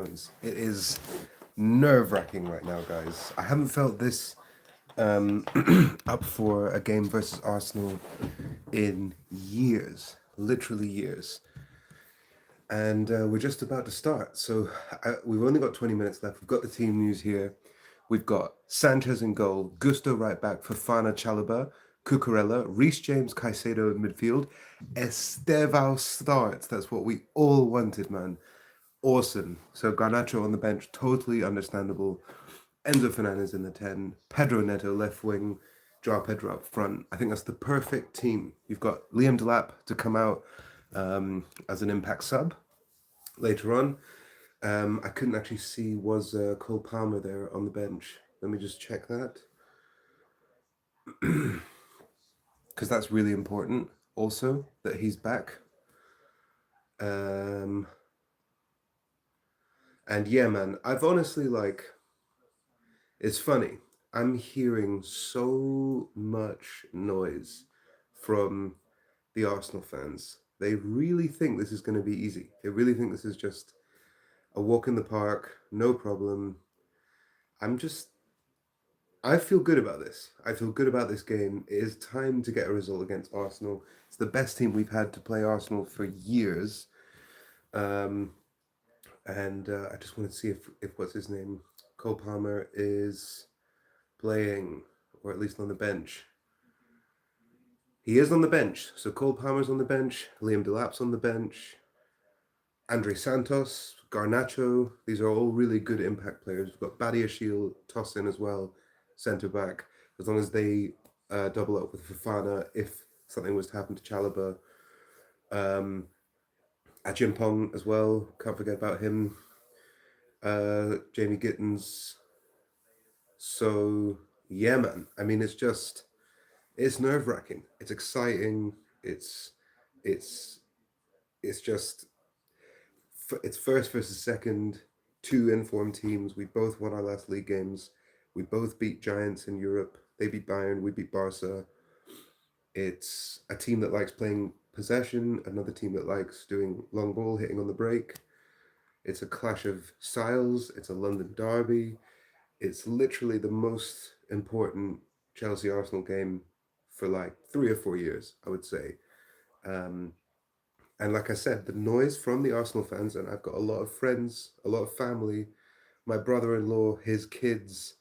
It is nerve-wracking right now, guys. I haven't felt this um, up for a game versus Arsenal in years, literally years. And we're just about to start. We've only got 20 minutes left. We've got the team news here. We've got Sanchez in goal, Gusto right back, Fofana, Chalobah, Cucurella, Reece James, Caicedo in midfield. Estevao starts. That's what we all wanted, man. Awesome. So Garnacho on the bench, totally understandable. Enzo Fernandez in the 10, Pedro Neto left wing, Joao Pedro up front. I think that's the perfect team. You've got Liam Delap to come out as an impact sub later on. I couldn't actually see, was Cole Palmer there on the bench? Let me just check that. Because that's really important also that he's back. Um, and yeah, man, I've honestly it's funny. I'm hearing so much noise from the Arsenal fans. They really think this is going to be easy. They really think this is just a walk in the park, no problem. I'm just, I feel good about this. I feel good about this game. It is time to get a result against Arsenal. It's the best team we've had to play Arsenal for years. Um, and I just want to see if what's his name, Cole Palmer, is playing, or at least on the bench. He is on the bench. So Cole Palmer's on the bench, Liam Delap's on the bench, Andre Santos, Garnacho. These are all really good impact players. We've got Badiashile, Tosin as well, centre back. As long as they double up with Fofana, if something was to happen to Chalobah. Ajimpong as well, can't forget about him. Jamie Gittins. So, yeah, man. I mean, it's nerve wracking. It's exciting. It's it's just it's first versus second, two informed teams. We both won our last league games. We both beat giants in Europe. They beat Bayern. We beat Barca. It's a team that likes playing possession. Another team that likes doing long ball, hitting on the break. It's a clash of styles. It's a London derby. It's literally the most important Chelsea Arsenal game for like 3 or 4 years, I would say. Um, and like I said, the noise from the Arsenal fans, and I've got a lot of friends, a lot of family, my brother in law, his kids,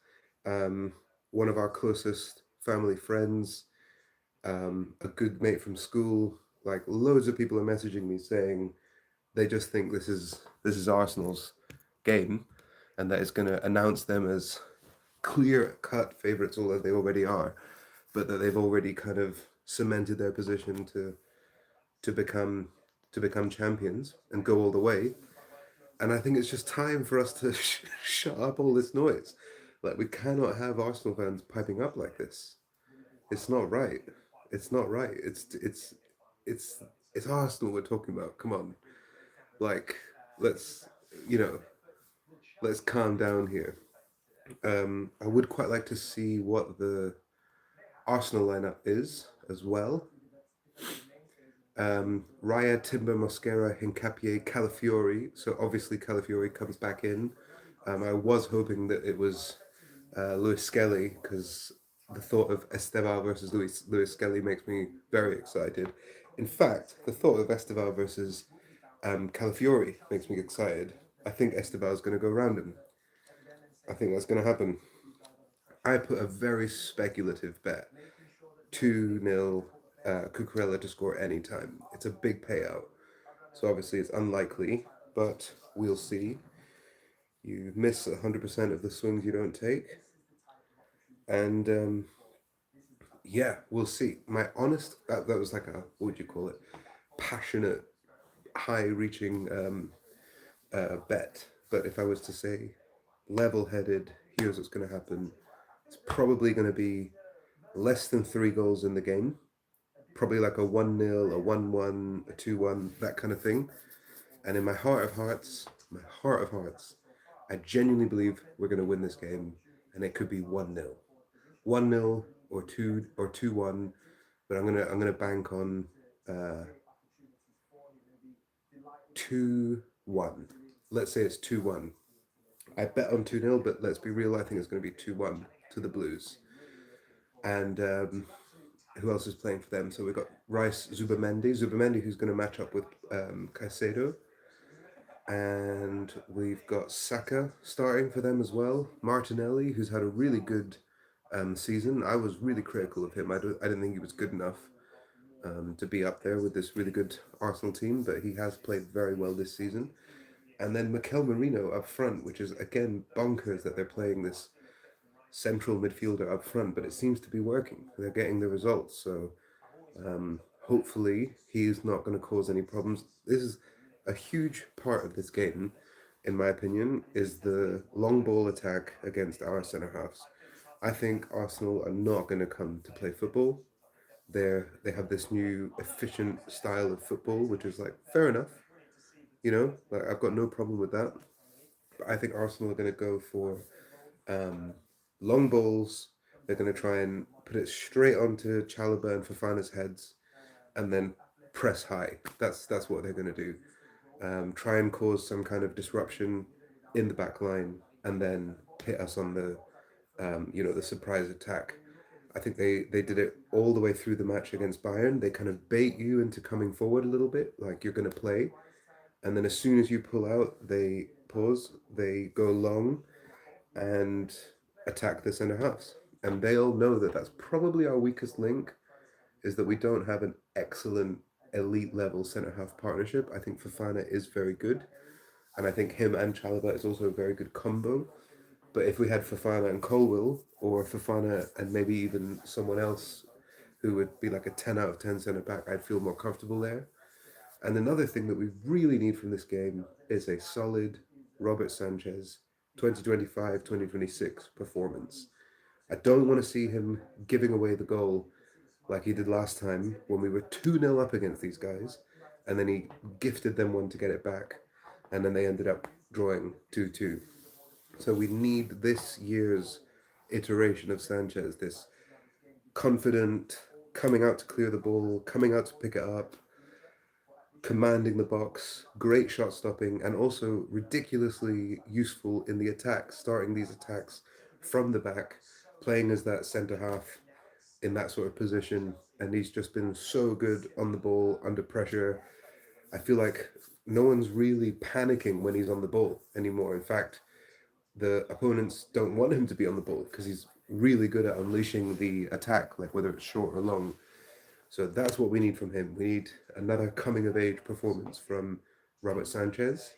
um, one of our closest family friends, a good mate from school. Like loads of people are messaging me saying they just think this is Arsenal's game, and that it's going to announce them as clear cut favourites, although they already are, but that they've already kind of cemented their position to become to become champions and go all the way. And I think it's just time for us to shut up all this noise. Like we cannot have Arsenal fans piping up like this. It's not right. It's not right. It's it's Arsenal we're talking about. Come on, like let's you know let's calm down here. I would quite like to see what the Arsenal lineup is as well. Raya, Timber, Mosquera, Hincapié, Calafiori. So obviously Calafiori comes back in. I was hoping that it was Lewis Skelly because the thought of Estevao versus Lewis Skelly makes me very excited. In fact, the thought of Estevao versus Calafiori makes me excited. I think Estevao is going to go round him. I think that's going to happen. I put a very speculative bet 2-0 Cucurella to score anytime. It's a big payout. So obviously it's unlikely, but we'll see. You miss 100% of the swings you don't take. And yeah, we'll see. My honest, that was like a, what would you call it? Passionate, high reaching bet. But if I was to say level headed, here's what's going to happen. It's probably going to be less than 3 goals in the game. Probably like a 1-0, a 1-1, a 2-1, that kind of thing. And in my heart of hearts, I genuinely believe we're going to win this game, and it could be 1-0, 1-0 or 2-1. But I'm gonna bank on 2-1. let's say it's 2-1. I bet on 2-0, but let's be real, I think it's going to be 2-1 to the Blues. And who else is playing for them? So we've got Rice Zubamendi, who's going to match up with Caicedo. And we've got Saka starting for them as well. Martinelli, who's had a really good season. I was really critical of him. I didn't think he was good enough to be up there with this really good Arsenal team, but he has played very well this season. And then Mikel Merino up front, which is again bonkers that they're playing this central midfielder up front, but it seems to be working. They're getting the results. So hopefully he's not going to cause any problems. This is a huge part of this game, in my opinion, is the long ball attack against our centre halves. I think Arsenal are not going to come to play football. They have this new efficient style of football, which is like fair enough. Like I've got no problem with that. But I think Arsenal are going to go for um, long balls. They're going to try and put it straight onto Chalobah and Fofana's heads, and then press high. That's what they're going to do. Try and cause some kind of disruption in the back line, and then hit us on the surprise attack. I think they did it all the way through the match against Bayern. They kind of bait you into coming forward a little bit, like you're going to play, and then as soon as you pull out, they pause, they go long, and attack the centre halves. And they all know that that's probably our weakest link, is that we don't have an excellent elite level centre half partnership. I think Fafana is very good, and I think him and Chalobah is also a very good combo. But if we had Fafana and Colwill, or Fafana and maybe even someone else who would be like a 10 out of 10 centre back, I'd feel more comfortable there. And another thing that we really need from this game is a solid Robert Sanchez 2025-2026 performance. I don't want to see him giving away the goal like he did last time when we were 2-0 up against these guys, and then he gifted them one to get it back, and then they ended up drawing 2-2. So we need this year's iteration of Sanchez, this confident, coming out to clear the ball, coming out to pick it up, commanding the box, great shot stopping, and also ridiculously useful in the attack, starting these attacks from the back, playing as that centre half in that sort of position. And he's just been so good on the ball, under pressure. I feel like no one's really panicking when he's on the ball anymore. In fact, the opponents don't want him to be on the ball because he's really good at unleashing the attack, like whether it's short or long. So that's what we need from him. We need another coming of age performance from Robert Sanchez.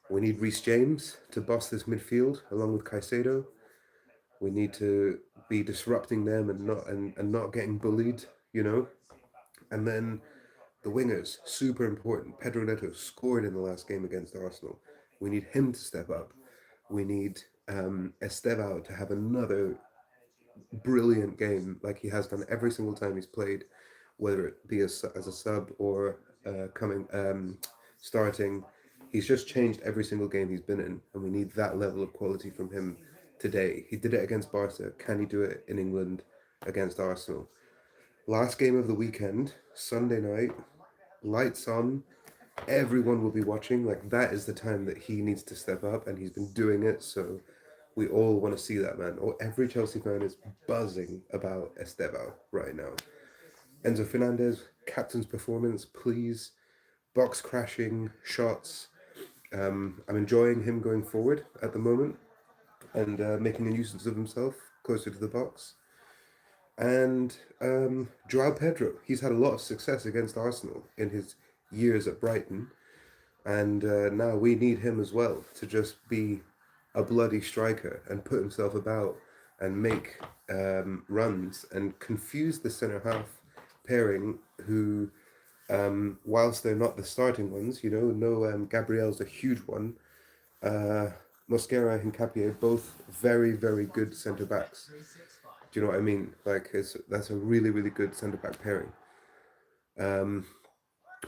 We need Reece James to boss this midfield along with Caicedo. We need to be disrupting them and not getting bullied, you know. And then the wingers, super important. Pedro Neto scored in the last game against Arsenal. We need him to step up. We need Estevao to have another brilliant game like he has done every single time he's played, whether it be as a sub or coming starting. He's just changed every single game he's been in, and we need that level of quality from him today. He did it against Barca. Can he do it in England against Arsenal? Last game of the weekend, Sunday night, lights on. Everyone will be watching. Like that is the time that he needs to step up, and he's been doing it. So we all want to see that man. Or every Chelsea fan is buzzing about Estevao right now. Enzo Fernandez, captain's performance, please. Box crashing shots. I'm enjoying him going forward at the moment and making a nuisance of himself closer to the box. And Joao Pedro, he's had a lot of success against Arsenal in his years at Brighton. And now we need him as well to just be a bloody striker and put himself about and make runs and confuse the centre half pairing who, whilst they're not the starting ones, Gabriel's a huge one. Mosquera and Capier, both very, very good centre backs. Do you know what I mean? Like, that's a really, really good centre back pairing.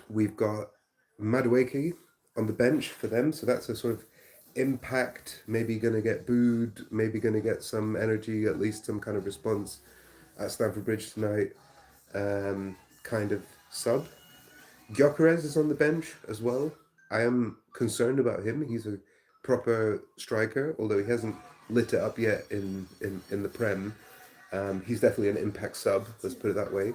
We've got Madueke on the bench for them, so that's a sort of impact, maybe going to get booed, maybe going to get some energy, at least some kind of response at Stamford Bridge tonight, kind of sub. Gyökeres is on the bench as well. I am concerned about him. He's a proper striker, although he hasn't lit it up yet in the Prem. He's definitely an impact sub, let's put it that way.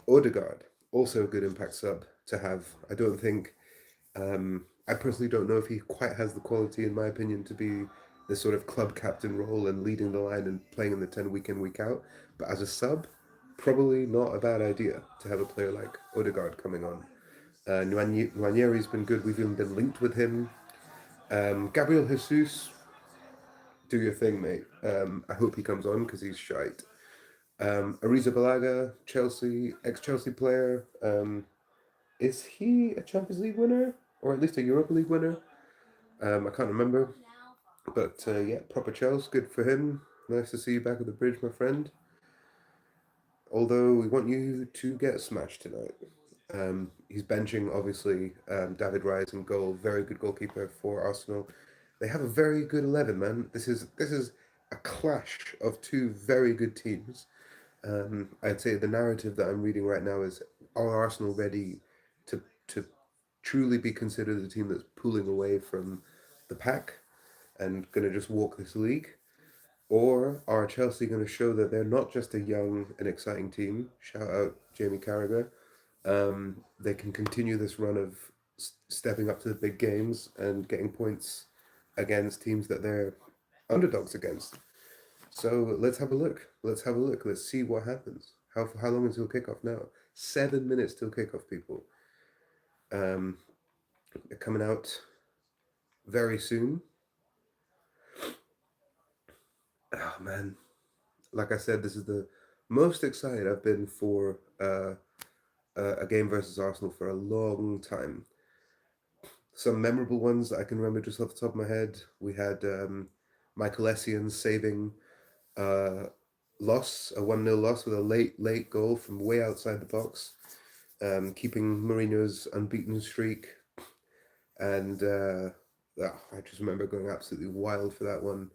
Odegaard, also a good impact sub to have. I don't think, I personally don't know if he quite has the quality, in my opinion, to be this sort of club captain role and leading the line and playing in the 10 week in, week out. But as a sub, probably not a bad idea to have a player like Odegaard coming on. Nwaneri's been good. We've even been linked with him. Gabriel Jesus, do your thing, mate. I hope he comes on because he's shite. Ariza Balaga, Chelsea, ex-Chelsea player. Is he a Champions League winner or at least a Europa League winner? I can't remember, but yeah, proper Chelsea. Good for him. Nice to see you back at the bridge, my friend. Although we want you to get smashed tonight. He's benching obviously David Raya in goal. Very good goalkeeper for Arsenal. They have a very good 11, man. This is a clash of two very good teams. I'd say the narrative that I'm reading right now is: are Arsenal ready to truly be considered a team that's pulling away from the pack and going to just walk this league? Or are Chelsea going to show that they're not just a young and exciting team? Shout out Jamie Carragher. They can continue this run of stepping up to the big games and getting points against teams that they're underdogs against. So let's have a look. Let's have a look. Let's see what happens. How long until kickoff now? 7 minutes till kickoff, people. Um, they're coming out very soon. Oh man, like I said, this is the most excited I've been for a game versus Arsenal for a long time. Some memorable ones that I can remember just off the top of my head. We had Michael Essien saving uh, a 1-0 loss with a late goal from way outside the box, keeping Mourinho's unbeaten streak. And I just remember going absolutely wild for that one.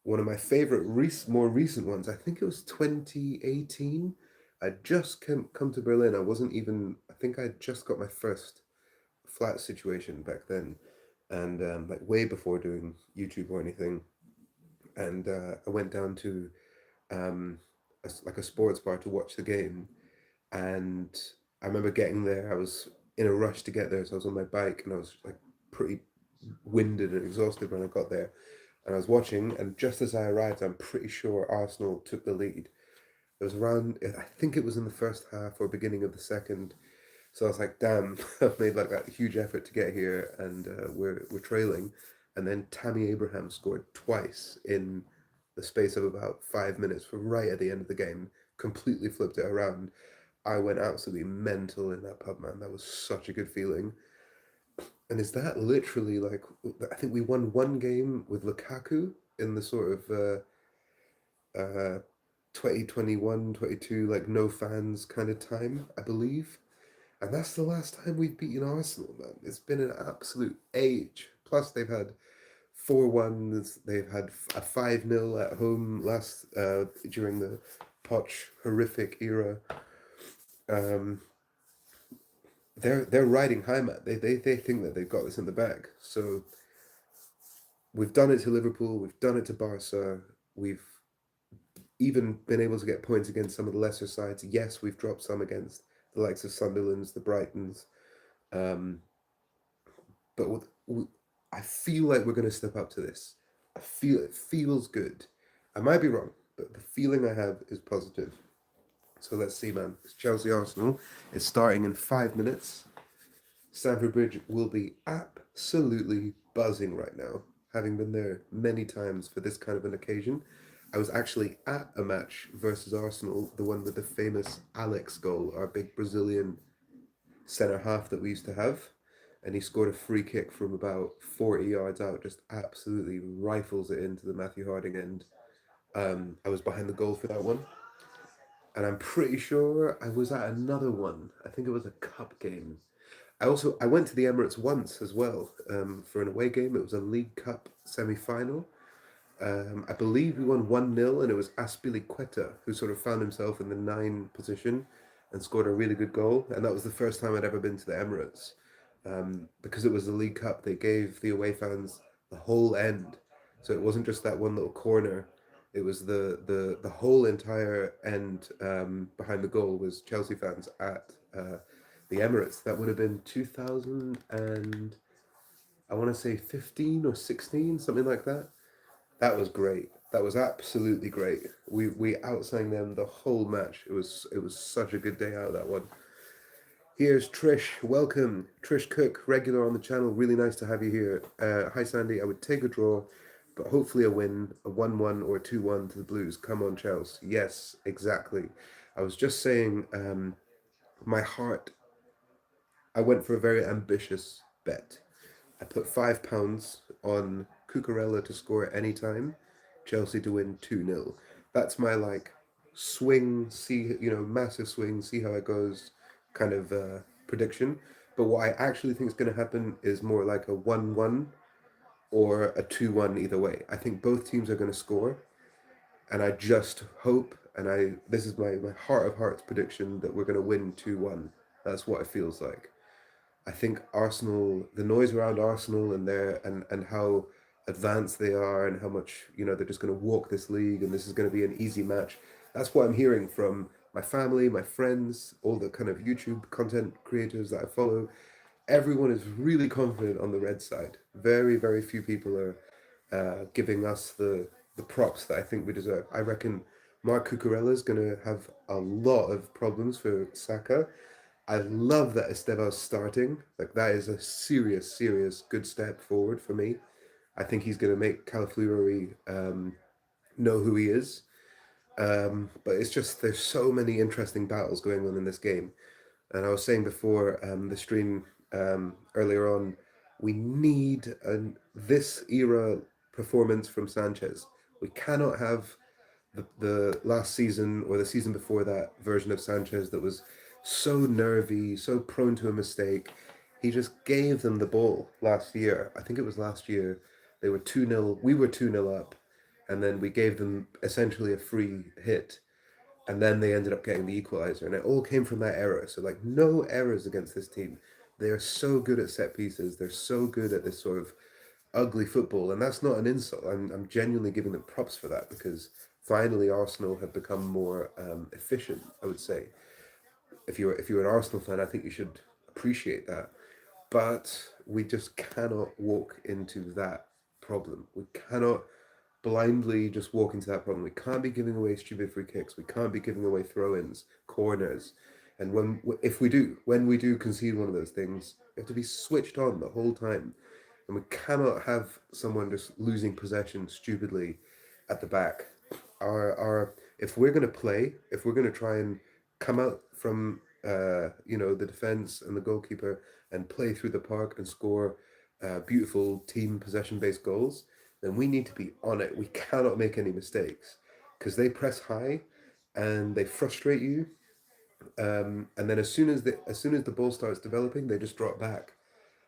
One of my favorite more recent ones, I think it was 2018. I just come to Berlin. I think I just got my first flat situation back then, and like way before doing YouTube or anything. And I went down to like a sports bar to watch the game, and I remember getting there. I was in a rush to get there, so I was on my bike, and I was like pretty winded and exhausted when I got there. And I was watching, and just as I arrived, I'm pretty sure Arsenal took the lead. It was around, I think it was in the first half or beginning of the second. So I was like, damn, I've made like that huge effort to get here, and we're trailing. And then Tammy Abraham scored twice in the space of about 5 minutes from right at the end of the game, completely flipped it around. I went absolutely mental in that pub, man. That was such a good feeling. And is that literally like, I think we won one game with Lukaku in the sort of 2021, 22, like no fans kind of time, I believe. And that's the last time we've beaten Arsenal, man. It's been an absolute age. Plus, they've had 4-1s, they've had a 5-0 at home last during the Poch horrific era. Um, they're riding high, man. They think that they've got this in the bag. So we've done it to Liverpool, we've done it to Barca, we've even been able to get points against some of the lesser sides. Yes, we've dropped some against the likes of Sunderland's, the Brightons, um, but I feel like we're going to step up to this. It feels good. I might be wrong, but the feeling I have is positive. So let's see, man. It's Chelsea Arsenal. It's starting in 5 minutes. Stamford Bridge will be absolutely buzzing right now, having been there many times for this kind of an occasion. I was actually at a match versus Arsenal, the one with the famous Alex goal, our big Brazilian centre half that we used to have. And he scored a free kick from about 40 yards out, just absolutely rifles it into the Matthew Harding end. I was behind the goal for that one. And I'm pretty sure I was at another one. I think it was a cup game. I went to the Emirates once as well for an away game. It was a League Cup semi-final. I believe we won 1-0, and it was Aspilicueta who sort of found himself in the 9 position and scored a really good goal. And that was the first time I'd ever been to the Emirates. because it was the League Cup, they gave the away fans the whole end. So it wasn't just that one little corner. It was the whole entire end behind the goal was Chelsea fans at the Emirates. That would have been 2000 and I want to say 15 or 16, something like that. That was great. That was absolutely great. We outsang them the whole match. It was such a good day out, that one. Here's Trish. Welcome, Trish Cook, regular on the channel. Really nice to have you here. Hi Sandy. I would take a draw, but hopefully a win, a 1-1 or 2-1 to the Blues. Come on, Chelsea. Yes, exactly. I was just saying, my heart. I went for a very ambitious bet. I put £5 on Cucurella to score anytime, Chelsea to win 2-0. That's my like swing, see, massive swing, see how it goes kind of prediction. But what I actually think is going to happen is more like a 1-1 or a 2-1 either way. I think both teams are going to score. And I just hope, and this is my heart of hearts prediction, that we're going to win 2-1. That's what it feels like. I think Arsenal, the noise around Arsenal and and how advanced they are and how much they're just going to walk this league and this is going to be an easy match. That's what I'm hearing from my family, my friends, all the kind of YouTube content creators that I follow. Everyone is really confident on the red side. Very very few people are giving us the props that I think we deserve. I reckon Mark Cucurella is going to have a lot of problems for Saka. I love that Esteban's starting. Like that is a serious, serious good step forward for me. I think he's going to make Calafuri know who he is. But it's just there's so many interesting battles going on in this game. And I was saying before the stream earlier on, we need this era performance from Sanchez. We cannot have the last season or the season before that version of Sanchez that was so nervy, so prone to a mistake. He just gave them the ball last year. I think it was last year. They were 2-0. We were 2-0 up. And then we gave them essentially a free hit. And then they ended up getting the equalizer. And it all came from that error. So, like, no errors against this team. They are so good at set pieces. They're so good at this sort of ugly football, and that's not an insult. I'm genuinely giving them props for that because finally Arsenal have become more efficient. I would say if you're an Arsenal fan, I think you should appreciate that. But we just cannot walk into that problem. We cannot blindly just walk into that problem. We can't be giving away stupid free kicks. We can't be giving away throw-ins, corners. And when we do concede one of those things, we have to be switched on the whole time. And we cannot have someone just losing possession stupidly at the back. Our if we're gonna play, if we're gonna try and come out from the defense and the goalkeeper and play through the park and score beautiful team possession based goals, then we need to be on it. We cannot make any mistakes because they press high and they frustrate you. And then as soon as the ball starts developing, they just drop back.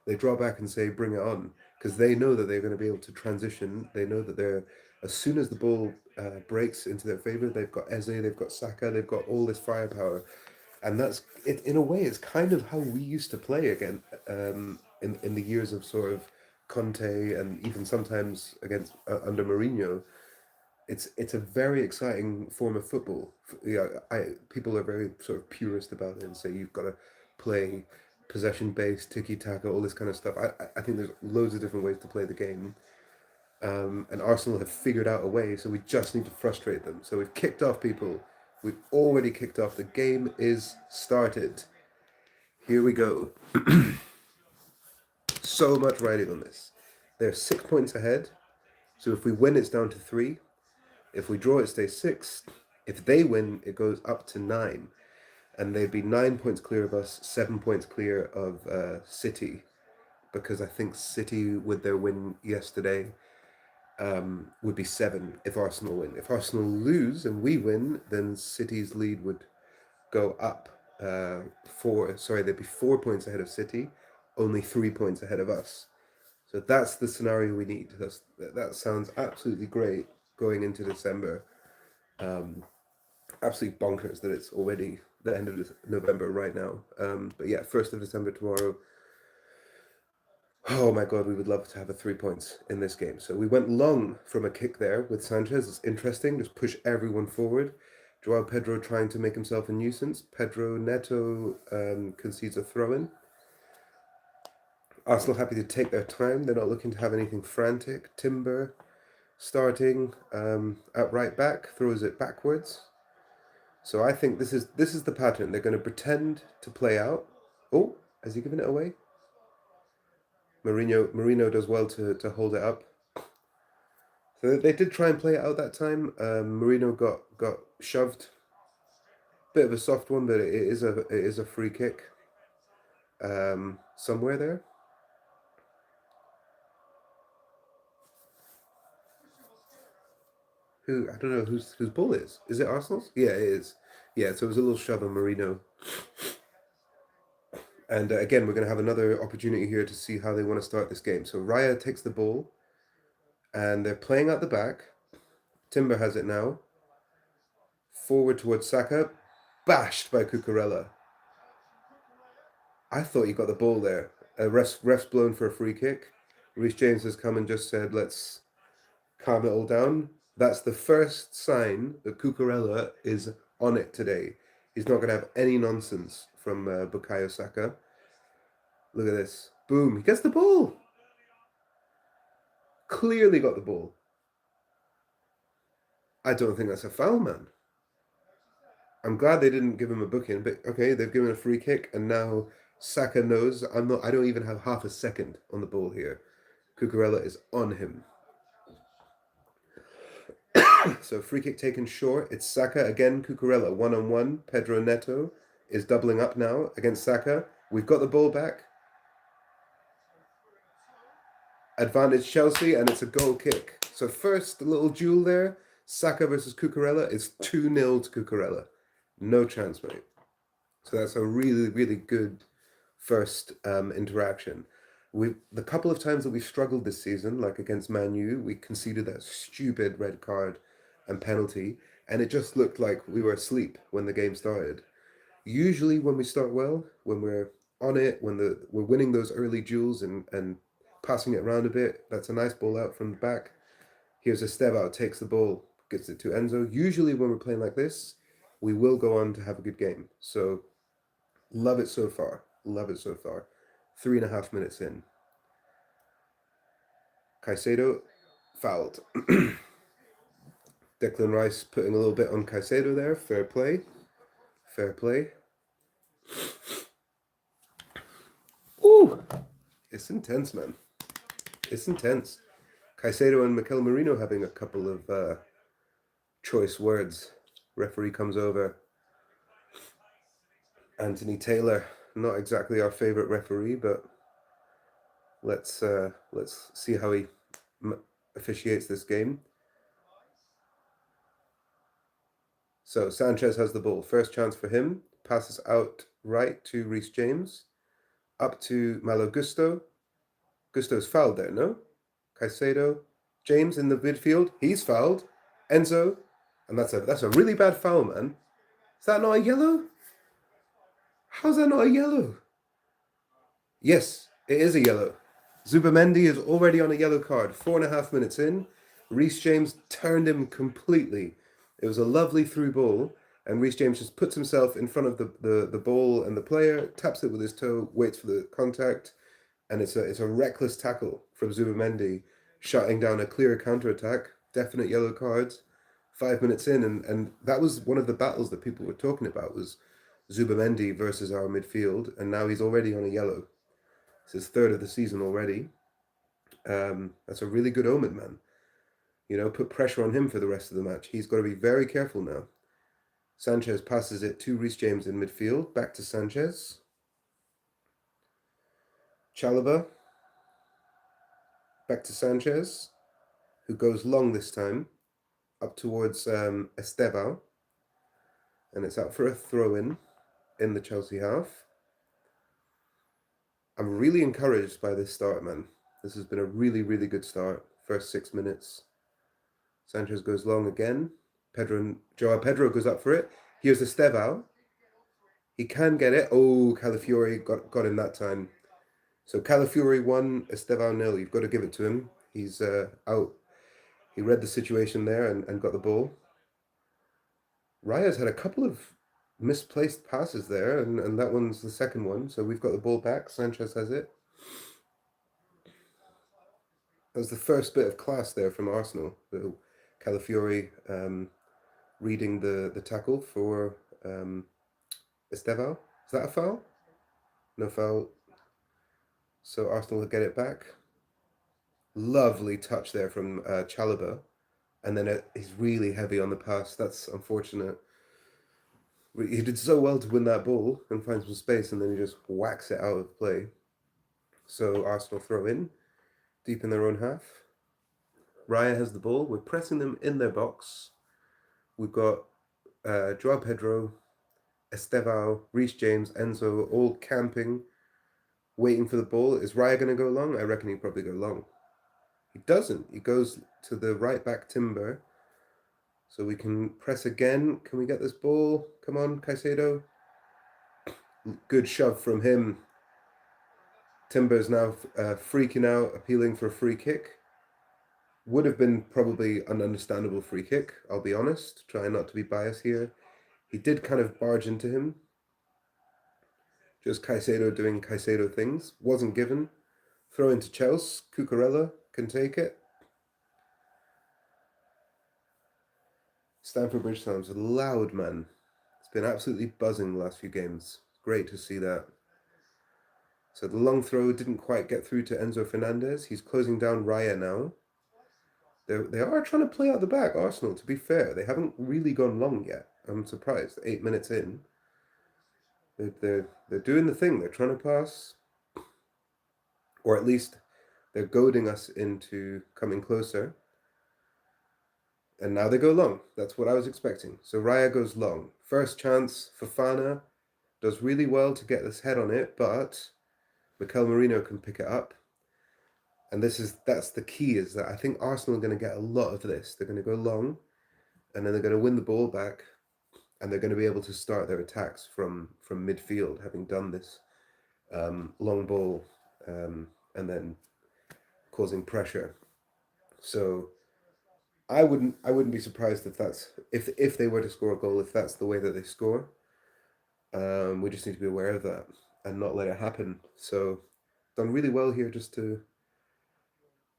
They draw back and say, "Bring it on," because they know that they're going to be able to transition. They know that as soon as the ball breaks into their favor, they've got Eze, they've got Saka, they've got all this firepower, and that's it. In a way, it's kind of how we used to play again in the years of sort of Conte and even sometimes against under Mourinho. It's a very exciting form of football. Yeah, people are very sort of purist about it and say you've got to play possession based, tiki taka, all this kind of stuff. I think there's loads of different ways to play the game, and Arsenal have figured out a way. So we just need to frustrate them. So we've kicked off people. We've already kicked off. The game is started. Here we go. So much riding on this. They're 6 points ahead. So if we win, it's down to 3. If we draw, it stays 6. If they win, it goes up to 9. And they'd be 9 points clear of us, 7 points clear of City, because I think City, with their win yesterday, would be 7 if Arsenal win. If Arsenal lose and we win, then City's lead would go up 4. Sorry, they'd be 4 points ahead of City, only 3 points ahead of us. So that's the scenario we need. That sounds absolutely great going into December. Absolutely bonkers that it's already the end of November right now. But yeah, 1st of December tomorrow. Oh my God, we would love to have a 3 points in this game. So we went long from a kick there with Sanchez. It's interesting. Just push everyone forward. Joao Pedro trying to make himself a nuisance. Pedro Neto concedes a throw-in. Arsenal happy to take their time. They're not looking to have anything frantic. Timber starting at right back, throws it backwards. So I think this is the pattern. They're going to pretend to play out. Oh, has he given it away? Marino does well to hold it up. So they did try and play it out that time. Marino got shoved. Bit of a soft one, but it is a free kick. Somewhere there. Who I don't know whose ball is. Is it Arsenal's? Yeah, it is. Yeah, so it was a little shove on Marino. And again, we're going to have another opportunity here to see how they want to start this game. So Raya takes the ball, and they're playing at the back. Timber has it now. Forward towards Saka, bashed by Cucurella. I thought he got the ball there. Ref's blown for a free kick. Reece James has come and just said, let's calm it all down. That's the first sign that Cucurella is on it today. He's not going to have any nonsense from Bukayo Saka. Look at this. Boom. He gets the ball. Clearly got the ball. I don't think that's a foul, man. I'm glad they didn't give him a booking, but okay, they've given a free kick, and now Saka knows I don't even have half a second on the ball here. Cucurella is on him. So free kick taken short. It's Saka again. Cucurella 1-on-1. Pedro Neto is doubling up now against Saka. We've got the ball back. Advantage Chelsea, and it's a goal kick. So first little duel there. Saka versus Cucurella is 2-0 to Cucurella. No chance, mate. So that's a really, really good first interaction. The couple of times that we struggled this season, like against Man U, we conceded that stupid red card and penalty, and it just looked like we were asleep when the game started. Usually, when we start well, when we're on it, when we're winning those early duels and passing it around a bit, that's a nice ball out from the back. Here's Estevao, takes the ball, gets it to Enzo. Usually, when we're playing like this, we will go on to have a good game. So, love it so far. Love it so far. 3.5 minutes in. Caicedo fouled. Declan Rice putting a little bit on Caicedo there. Fair play. Fair play. Ooh! It's intense, man. It's intense. Caicedo and Mikel Merino having a couple of choice words. Referee comes over. Anthony Taylor, not exactly our favorite referee, but let's see how he officiates this game. So Sanchez has the ball. First chance for him. Passes out right to Reece James. Up to Malo Gusto. Gusto's fouled there, no? Caicedo. James in the midfield. He's fouled. Enzo. And that's a really bad foul, man. Is that not a yellow? How's that not a yellow? Yes, it is a yellow. Zubamendi is already on a yellow card. 4.5 minutes in. Reece James turned him completely. It was a lovely through ball, and Reece James just puts himself in front of the ball and the player, taps it with his toe, waits for the contact, and it's a reckless tackle from Zubamendi, shutting down a clear counter-attack. Definite yellow cards. 5 minutes in, and that was one of the battles that people were talking about, was Zubamendi versus our midfield, and now he's already on a yellow. It's his third of the season already. That's a really good omen, man. You know, put pressure on him for the rest of the match. He's got to be very careful now. Sanchez passes it to Reece James in midfield. Back to Sanchez. Chalobah. Back to Sanchez, who goes long this time, up towards Estevao. And it's out for a throw-in the Chelsea half. I'm really encouraged by this start, man. This has been a really, really good start. First 6 minutes. Sanchez goes long again. Joao Pedro goes up for it. Here's Estevao. He can get it. Oh, Calafiori got him that time. So Calafiori 1, Estevao nil. You've got to give it to him. He's out. He read the situation there and got the ball. Raya's had a couple of misplaced passes there, and that one's the second one. So we've got the ball back. Sanchez has it. That was the first bit of class there from Arsenal. So Calafiori reading the tackle for Estevao. Is that a foul? No foul. So Arsenal will get it back. Lovely touch there from Chalobah. And then he's really heavy on the pass. That's unfortunate. He did so well to win that ball and find some space, and then he just whacks it out of play. So Arsenal throw in, deep in their own half. Raya has the ball. We're pressing them in their box. We've got Joao Pedro, Estevao, Reece James, Enzo, all camping, waiting for the ball. Is Raya going to go long? I reckon he'd probably go long. He doesn't. He goes to the right back Timber. So we can press again. Can we get this ball? Come on, Caicedo. Good shove from him. Timber's now freaking out, appealing for a free kick. Would have been probably an understandable free kick, I'll be honest. Trying not to be biased here. He did kind of barge into him. Just Caicedo doing Caicedo things. Wasn't given. Throw into Chelsea. Cucurella can take it. Stamford Bridge sounds loud, man. It's been absolutely buzzing the last few games. Great to see that. So the long throw didn't quite get through to Enzo Fernandez. He's closing down Raya now. They are trying to play out the back, Arsenal, to be fair. They haven't really gone long yet. I'm surprised. 8 minutes in. They're doing the thing. They're trying to pass. Or at least they're goading us into coming closer. And now they go long. That's what I was expecting. So Raya goes long. First chance, Fofana does really well to get his head on it, but Mikel Merino can pick it up. And that's the key, is that I think Arsenal are going to get a lot of this. They're going to go long, and then they're going to win the ball back, and they're going to be able to start their attacks from midfield, having done this long ball and then causing pressure. So I wouldn't be surprised if they were to score a goal, if that's the way that they score. We just need to be aware of that and not let it happen. So done really well here just to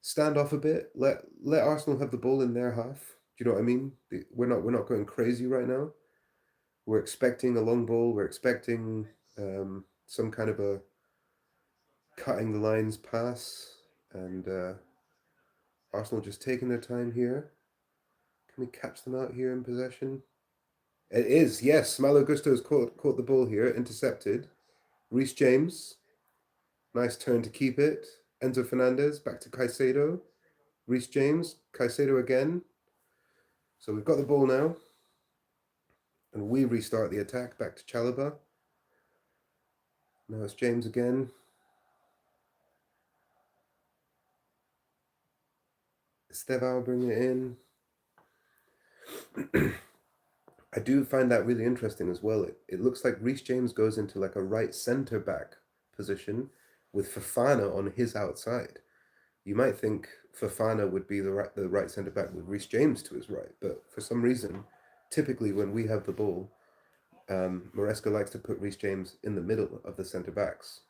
stand off a bit, let Arsenal have the ball in their half. Do you know what I mean? We're not going crazy right now. We're expecting a long ball. We're expecting some kind of a cutting the lines pass, and Arsenal just taking their time here. Can we catch them out here in possession? It is, yes. Malo Gusto's caught the ball here, intercepted. Reece James, nice turn to keep it. Enzo Fernandez back to Caicedo. Reece James, Caicedo again. So we've got the ball now. And we restart the attack back to Chalobah. Now it's James again. Estevao bring it in. I do find that really interesting as well. It looks like Reece James goes into like a right centre back position with Fofana on his outside. You might think Fofana would be the right centre back with Reece James to his right, but for some reason, typically when we have the ball, Maresca likes to put Reece James in the middle of the centre backs.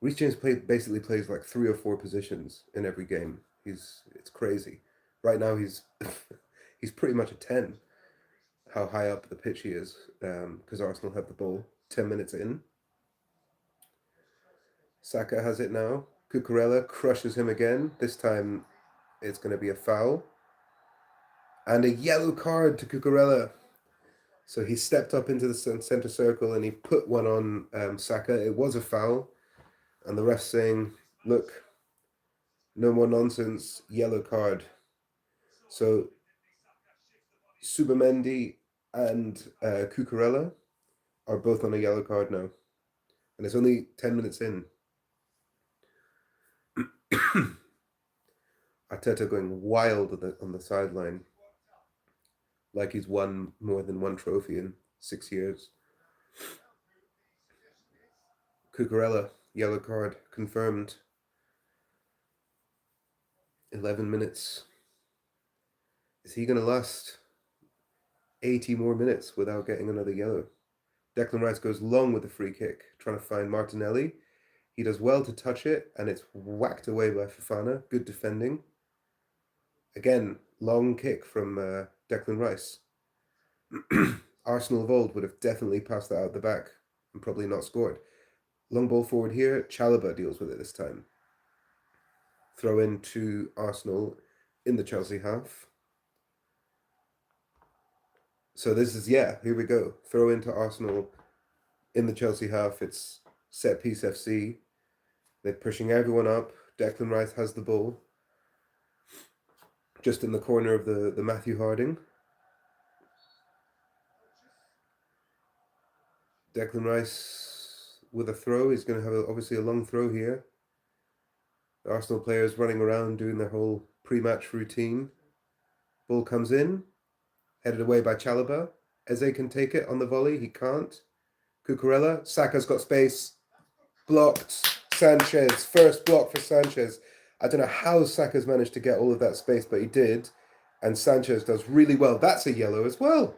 Reece James basically plays like 3 or 4 positions in every game. It's crazy. Right now he's he's pretty much a 10. How high up the pitch he is, because Arsenal have the ball 10 minutes in. Saka has it now. Cucurella crushes him again. This time it's going to be a foul. And a yellow card to Cucurella. So he stepped up into the centre circle and he put one on Saka. It was a foul. And the ref saying, look, no more nonsense, yellow card. So Subamendi and Cucurella are both on a yellow card now. And it's only 10 minutes in. Arteta going wild on the sideline, like he's won more than one trophy in 6 years. Cucurella Yellow card confirmed. 11 minutes. Is he going to last 80 more minutes without getting another yellow? Declan Rice goes long with the free kick, trying to find Martinelli. He does well to touch it, and it's whacked away by Fofana. Good defending. Again, long kick from Declan Rice. Arsenal of old would have definitely passed that out the back and probably not scored. Long ball forward here. Chalobah deals with it this time. Throw in to Arsenal in the Chelsea half. So this is, here we go. Throw into Arsenal in the Chelsea half. It's set piece FC. They're pushing everyone up. Declan Rice has the ball. Just in the corner of the Matthew Harding. Declan Rice with a throw. He's going to have obviously a long throw here. The Arsenal players running around doing their whole pre-match routine. Ball comes in. Headed away by Chalobah. Eze can take it on the volley. He can't. Cucurella. Saka's got space. Blocked. Sanchez. First block for Sanchez. I don't know how Saka's managed to get all of that space, but he did. And Sanchez does really well. That's a yellow as well.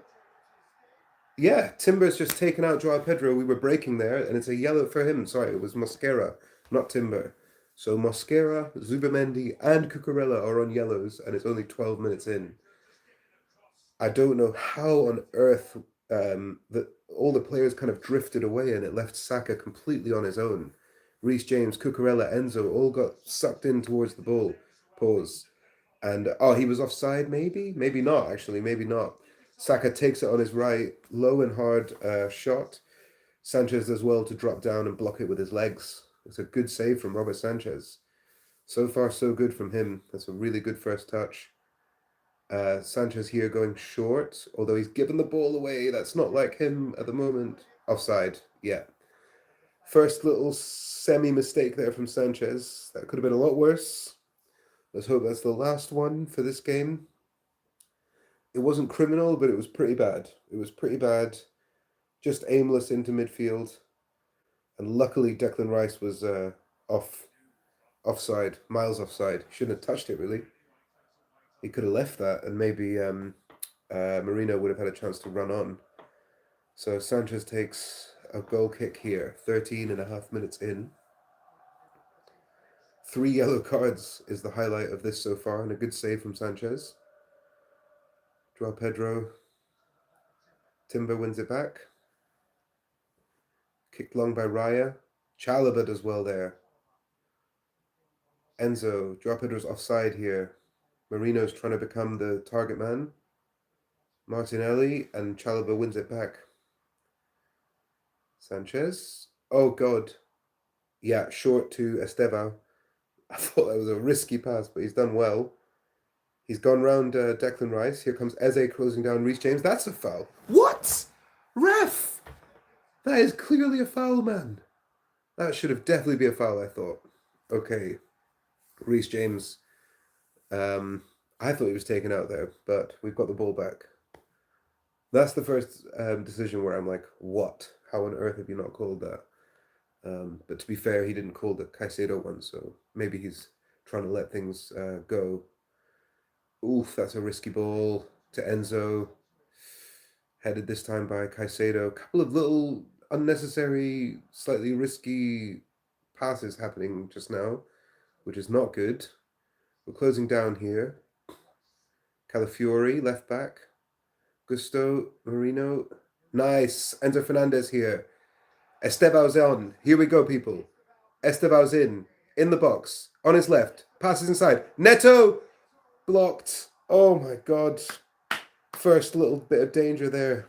Yeah, Timber's just taken out Joao Pedro. We were breaking there, and it's a yellow for him. Sorry, it was Mosquera, not Timber. So Mosquera, Zubamendi, and Cucurella are on yellows, and it's only 12 minutes in. I don't know how on earth that all the players kind of drifted away, and it left Saka completely on his own. Reece James, Cucurella, Enzo all got sucked in towards the ball. Pause. And he was offside, maybe? Maybe not, actually. Maybe not. Saka takes it on his right, low and hard shot. Sanchez does well to drop down and block it with his legs. It's a good save from Robert Sanchez. So far, so good from him. That's a really good first touch. Sanchez here going short, although he's given the ball away. That's not like him at the moment. Offside, yeah. First little semi-mistake there from Sanchez. That could have been a lot worse. Let's hope that's the last one for this game. It wasn't criminal, but it was pretty bad. It was pretty bad. Just aimless into midfield. And luckily Declan Rice was offside, miles offside. Shouldn't have touched it, really. He could have left that, and maybe Marino would have had a chance to run on. So Sanchez takes a goal kick here, 13 and a half minutes in. 3 yellow cards is the highlight of this so far, and a good save from Sanchez. Joao Pedro. Timber wins it back. Kicked long by Raya. Chalobah does well there. Enzo. Joao Pedro's offside here. Marino's trying to become the target man. Martinelli, and Chalobah wins it back. Sanchez. Oh, God. Yeah, short to Estevao. I thought that was a risky pass, but he's done well. He's gone round Declan Rice. Here comes Eze closing down Reece James. That's a foul. What? Ref! That is clearly a foul, man. That should have definitely been a foul, I thought. Okay. Reece James. I thought he was taken out there, but we've got the ball back. That's the first decision where I'm like, what? How on earth have you not called that? But to be fair, he didn't call the Caicedo one, so maybe he's trying to let things go. Oof, that's a risky ball to Enzo. Headed this time by Caicedo. A couple of little unnecessary, slightly risky passes happening just now, which is not good. We're closing down here. Calafiori, left back. Gusto, Marino. Nice. Enzo Fernandez here. Estevao's on. Here we go, people. Estevao's in the box, on his left. Passes inside. Neto! Blocked. Oh my God. First little bit of danger there.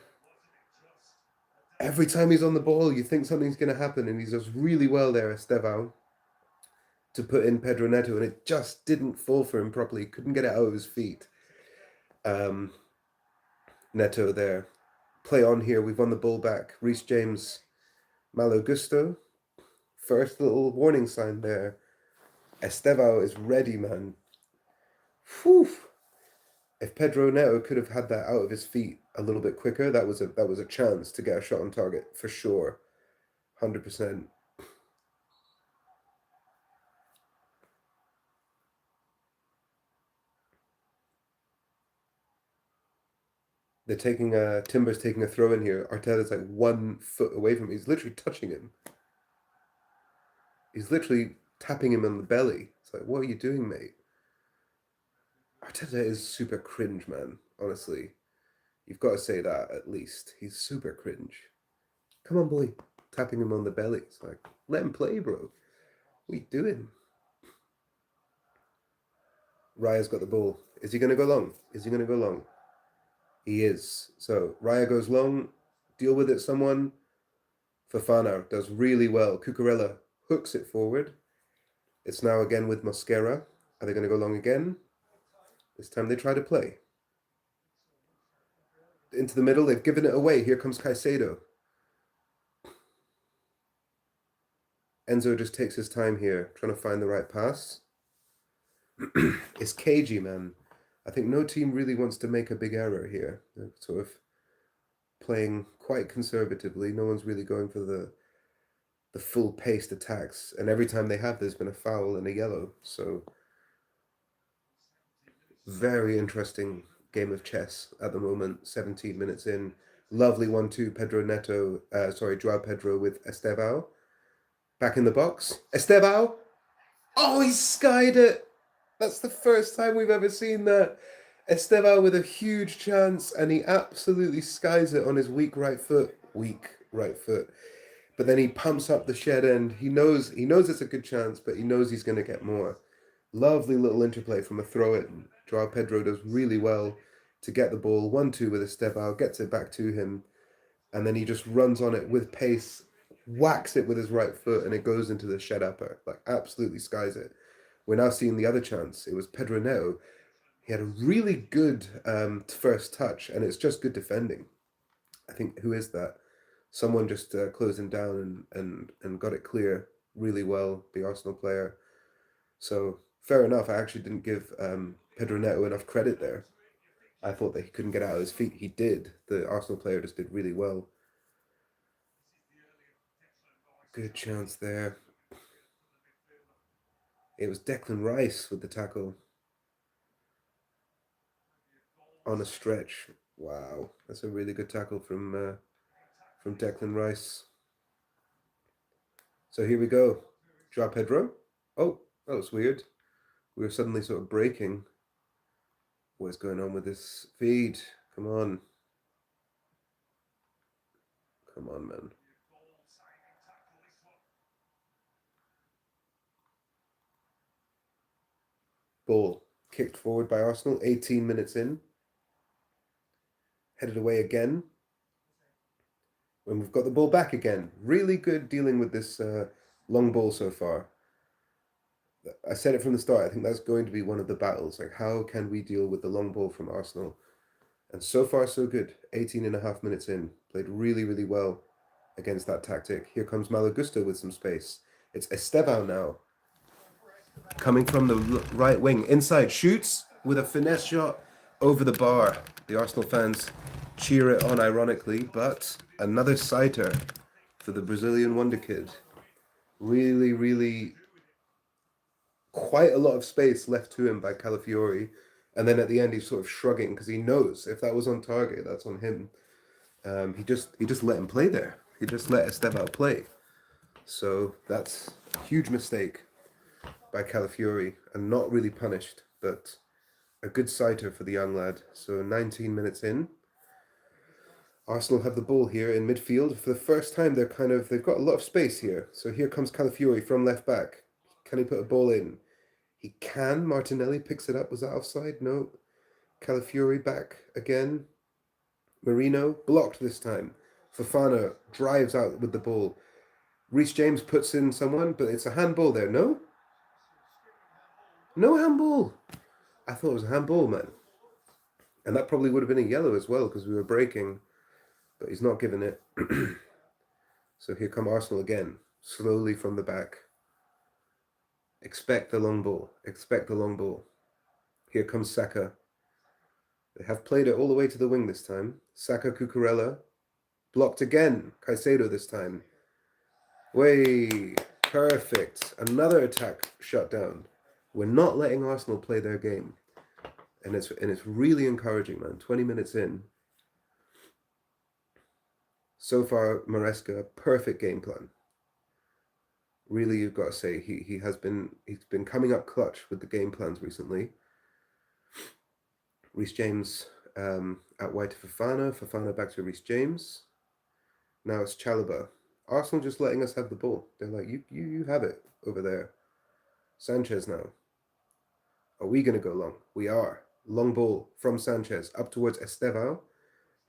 Every time he's on the ball, you think something's going to happen, and he does really well there, Estevao, to put in Pedro Neto, and it just didn't fall for him properly. Couldn't get it out of his feet. Neto there. Play on here. We've won the ball back. Reece James, Malo Gusto. First little warning sign there. Estevao is ready, man. Whew. If Pedro Neto could have had that out of his feet a little bit quicker, that was a chance to get a shot on target for sure. 100%. They're taking Timber's taking a throw in here. Arteta's like 1 foot away from him. He's literally touching him. He's literally tapping him on the belly. It's like, what are you doing, mate? Arteta is super cringe, man. Honestly, you've got to say that at least. He's super cringe. Come on, boy. Tapping him on the belly. It's like, let him play, bro. What are you doing? Raya's got the ball. Is he going to go long? Is he going to go long? He is. So Raya goes long. Deal with it, someone. Fofana does really well. Cucurella hooks it forward. It's now again with Mosquera. Are they going to go long again? This time they try to play. Into the middle. They've given it away. Here comes Caicedo. Enzo just takes his time here, trying to find the right pass. It's cagey, man. I think no team really wants to make a big error here. They're sort of playing quite conservatively. No one's really going for the full-paced attacks. And every time they have, there's been a foul and a yellow. So very interesting game of chess at the moment. 17 minutes in. Lovely 1-2. Joao Pedro with Estevao. Back in the box. Estevao. Oh, he skied it. That's the first time we've ever seen that. Estevao with a huge chance, and he absolutely skies it on his weak right foot. Weak right foot. But then he pumps up the shed end. He knows it's a good chance, but he knows he's going to get more. Lovely little interplay from a throw-in. Joao Pedro does really well to get the ball. 1-2 with Estevao, gets it back to him, and then he just runs on it with pace, whacks it with his right foot, and it goes into the shed upper. Like, absolutely skies it. We're now seeing the other chance. It was Pedro Neto. He had a really good first touch, and it's just good defending. I think, who is that? Someone just closed him down and got it clear really well, the Arsenal player. So, fair enough. I actually didn't give Pedro Neto enough credit there. I thought that he couldn't get out of his feet. He did. The Arsenal player just did really well. Good chance there. It was Declan Rice with the tackle. On a stretch. Wow. That's a really good tackle from Declan Rice. So here we go. Joao Pedro. Oh, that was weird. We were suddenly sort of breaking. What is going on with this feed? Come on. Come on, man. Ball kicked forward by Arsenal. 18 minutes in. Headed away again. When we've got the ball back again. Really good dealing with this long ball so far. I said it from the start. I think that's going to be one of the battles. Like, how can we deal with the long ball from Arsenal? And so far, so good. 18 and a half minutes in. Played really, really well against that tactic. Here comes Malo Gusto with some space. It's Estevao now. Coming from the right wing. Inside. Shoots with a finesse shot over the bar. The Arsenal fans cheer it on ironically. But another sighter for the Brazilian wonder kid. Really, really quite a lot of space left to him by Calafiori. And then at the end, he's sort of shrugging because he knows if that was on target, that's on him. He just let him play there. He just let Estevao play. So that's a huge mistake by Calafiori and not really punished, but a good sighter for the young lad. So 19 minutes in. Arsenal have the ball here in midfield. For the first time, they've got a lot of space here. So here comes Calafiori from left back. Can he put a ball in? He can. Martinelli picks it up. Was that offside? No. Calafiori back again. Marino blocked this time. Fofana drives out with the ball. Reece James puts in someone, but it's a handball there. No? No handball. I thought it was a handball, man. And that probably would have been a yellow as well because we were breaking. But he's not giving it. So here come Arsenal again. Slowly from the back. Expect the long ball. Expect the long ball. Here comes Saka. They have played it all the way to the wing this time. Saka, Cucurella. Blocked again. Caicedo this time. Way. Perfect. Another attack shut down. We're not letting Arsenal play their game. And it's really encouraging, man. 20 minutes in. So far, Maresca, perfect game plan. Really, you've got to say he's been coming up clutch with the game plans recently. Reece James out wide to Fofana. Fofana back to Reece James. Now it's Chalobah. Arsenal just letting us have the ball. They're like, you have it over there. Sanchez now. Are we going to go long? We are. Long ball from Sanchez up towards Estevao,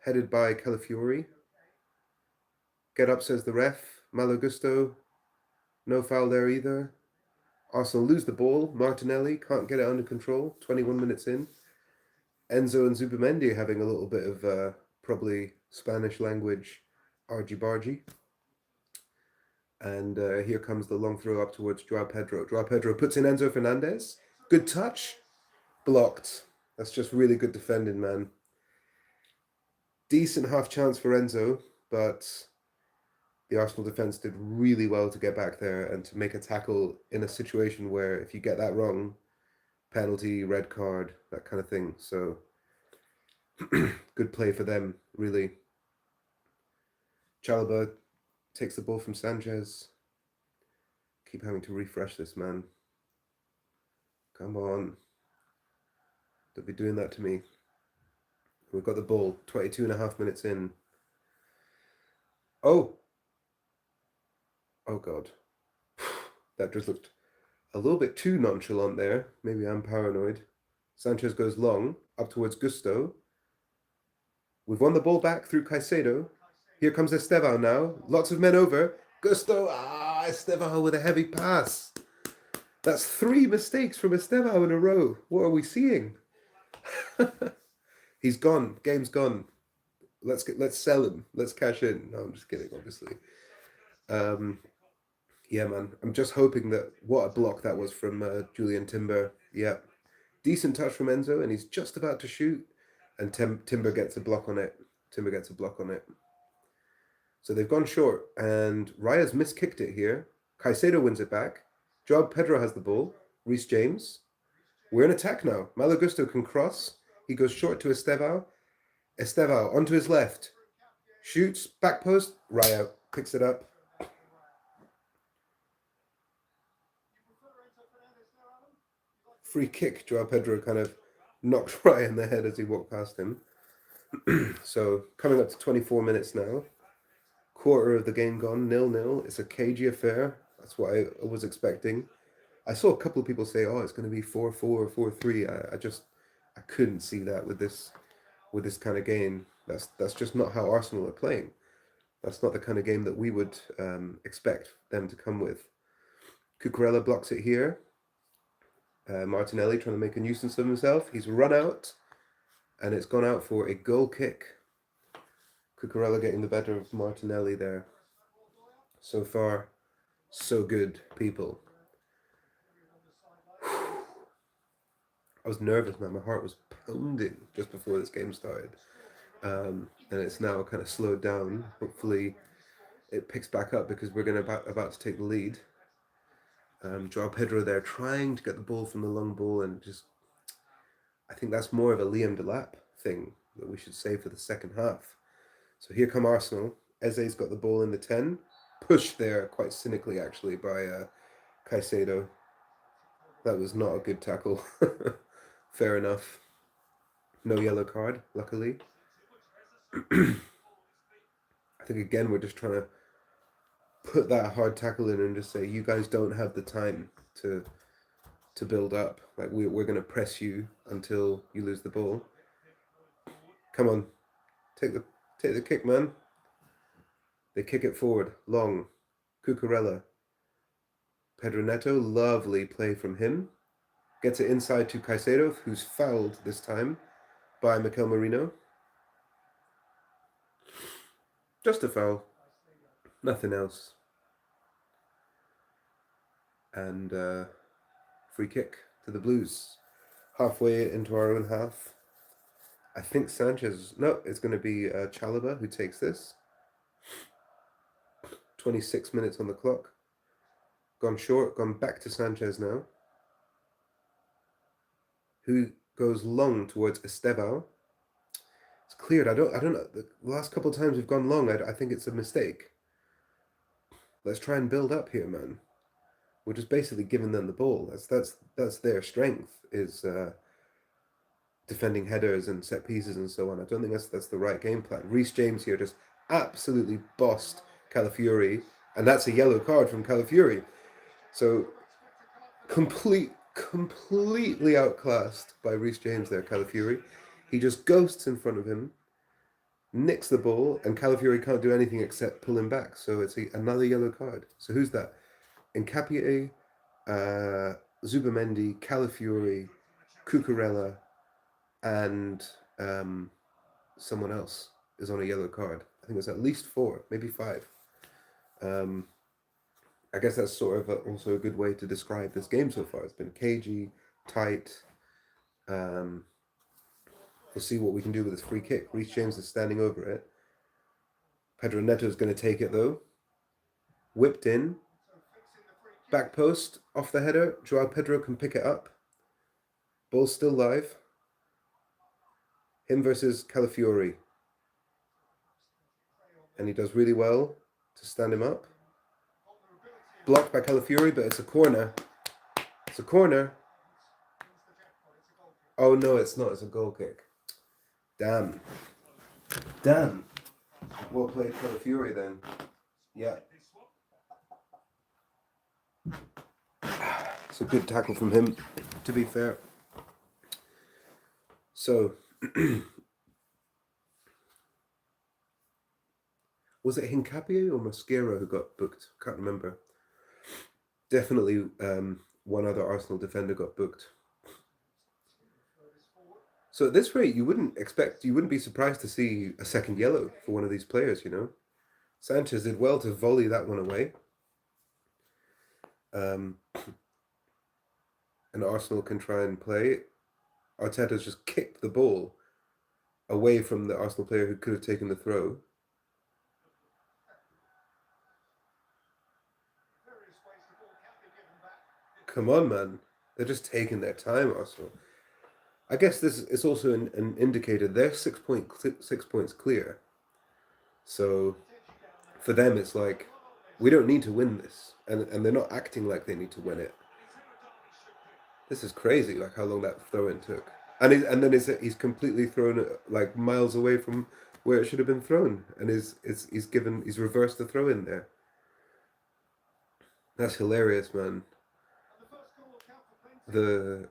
headed by Calafiori. Get up, says the ref. Malo Gusto. No foul there either. Arsenal lose the ball. Martinelli can't get it under control. 21 minutes in. Enzo and Zubimendi having a little bit of probably Spanish language argy-bargy. And here comes the long throw up towards Joao Pedro. Joao Pedro puts in Enzo Fernandez. Good touch. Blocked. That's just really good defending, man. Decent half chance for Enzo, but the Arsenal defence did really well to get back there and to make a tackle in a situation where if you get that wrong, penalty, red card, that kind of thing. So good play for them, really. Chalobah takes the ball from Sanchez. Keep having to refresh this, man. Come on. Don't be doing that to me. We've got the ball, 22 and a half minutes in. Oh! Oh, God. That just looked a little bit too nonchalant there. Maybe I'm paranoid. Sanchez goes long, up towards Gusto. We've won the ball back through Caicedo. Here comes Estevao now. Lots of men over. Gusto. Estevao with a heavy pass. That's 3 mistakes from Estevao in a row. What are we seeing? He's gone. Game's gone. Let's sell him. Let's cash in. No, I'm just kidding, obviously. Yeah, man. I'm just hoping that what a block that was from Julian Timber. Yeah. Decent touch from Enzo, and he's just about to shoot. And Timber gets a block on it. So they've gone short, and Raya's miskicked it here. Caicedo wins it back. Joao Pedro has the ball. Reece James. We're in attack now. Malo Gusto can cross. He goes short to Estevao. Estevao onto his left. Shoots. Back post. Raya picks it up. Free kick. Joao Pedro kind of knocked Raya in the head as he walked past him. So coming up to 24 minutes now. Quarter of the game gone. 0-0. It's a cagey affair. That's what I was expecting. I saw a couple of people say, "Oh, it's going to be 4-4 or 4-3." I couldn't see that with this kind of game. That's just not how Arsenal are playing. That's not the kind of game that we would expect them to come with. Cucurella blocks it here. Martinelli trying to make a nuisance of himself. He's run out, and it's gone out for a goal kick. Cucurella getting the better of Martinelli there. So far, so good, people. I was nervous, man. My heart was pounding just before this game started. And it's now kind of slowed down. Hopefully it picks back up because we're about to take the lead. Joao Pedro there trying to get the ball from the long ball, and just I think that's more of a Liam Delap thing that we should save for the second half. So here come Arsenal. Eze's got the ball in the 10. Pushed there quite cynically actually by Caicedo. That was not a good tackle. Fair enough. No yellow card, luckily. I think again we're just trying to put that hard tackle in and just say you guys don't have the time to build up. Like we're going to press you until you lose the ball. Come on, take the kick, man. They kick it forward, long. Cucurella. Pedro Neto, lovely play from him. Gets it inside to Caicedo, who's fouled this time by Mikel Merino. Just a foul. Nothing else. And free kick to the Blues. Halfway into our own half. I think Sanchez... No, it's going to be Chalobah who takes this. 26 minutes on the clock. Gone short, gone back to Sanchez now. Who goes long towards Estevao. It's cleared. I don't know. The last couple of times we've gone long, I think it's a mistake. Let's try and build up here, man. We're just basically giving them the ball. That's their strength is defending headers and set pieces and so on. I don't think that's the right game plan. Reece James here just absolutely bossed Calafiori, and that's a yellow card from Calafiori. So completely outclassed by Reece James there, Calafiori. He just ghosts in front of him, nicks the ball, and Calafiori can't do anything except pull him back. So it's another yellow card. So who's that? Nkapie, Zubamendi, Calafiori, Cucurella, and someone else is on a yellow card. I think it's at least 4, maybe 5. I guess that's sort of also a good way to describe this game so far. It's been cagey, tight. We'll see what we can do with this free kick. Reece James is standing over it. Pedro Neto is going to take it though. Whipped in. Back post, off the header. Joao Pedro can pick it up. Ball's still live. Him versus Calafiori. And he does really well to stand him up. Blocked by Calafiori, but it's a corner. It's a corner. Oh no, it's not. It's a goal kick. Damn. Well played, Calafiori then. Yeah. It's a good tackle from him, to be fair. So, was it Hincapie or Mosquera who got booked? Can't remember. Definitely one other Arsenal defender got booked. So at this rate, you wouldn't be surprised to see a second yellow for one of these players, you know? Sanchez did well to volley that one away. And Arsenal can try and play. Arteta's just kicked the ball away from the Arsenal player who could have taken the throw. Come on, man. They're just taking their time, Arsenal. I guess this is also an indicator. They're 6 points clear. So for them, it's like, we don't need to win this. And they're not acting like they need to win it. This is crazy, like how long that throw-in took. And then he's completely thrown it like miles away from where it should have been thrown. And he's reversed the throw-in there. That's hilarious, man. The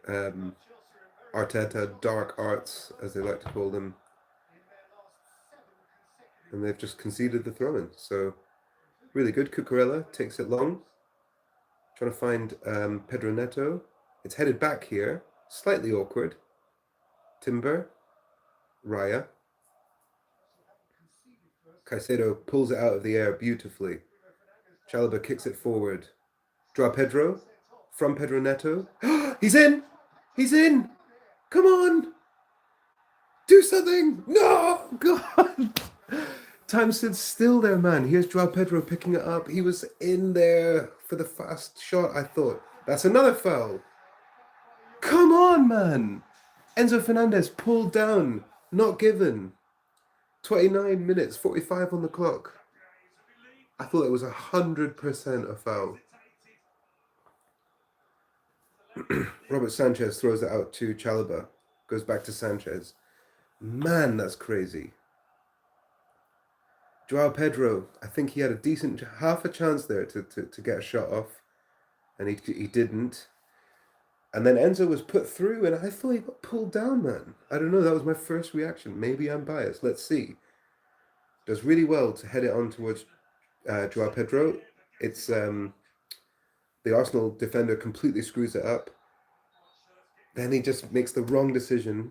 Arteta dark arts, as they like to call them. And they've just conceded the throw-in. So, really good. Cucurella takes it long. Trying to find Pedro Neto. It's headed back here. Slightly awkward. Timber. Raya. Caicedo pulls it out of the air beautifully. Chalobah kicks it forward. Joao Pedro. From Pedro Neto. He's in! He's in! Come on! Do something! No! God! Time stood still there, man. Here's Joao Pedro picking it up. He was in there for the fast shot, I thought. That's another foul. Come on, man! Enzo Fernandez pulled down. Not given. 29 minutes, 45 on the clock. I thought it was 100% a foul. Robert Sanchez throws it out to Chalobah. Goes back to Sanchez. Man, that's crazy. Joao Pedro, I think he had a decent half a chance there to get a shot off. And he didn't. And then Enzo was put through and I thought he got pulled down, man. I don't know, that was my first reaction. Maybe I'm biased. Let's see. Does really well to head it on towards Joao Pedro. It's the Arsenal defender completely screws it up. Then he just makes the wrong decision.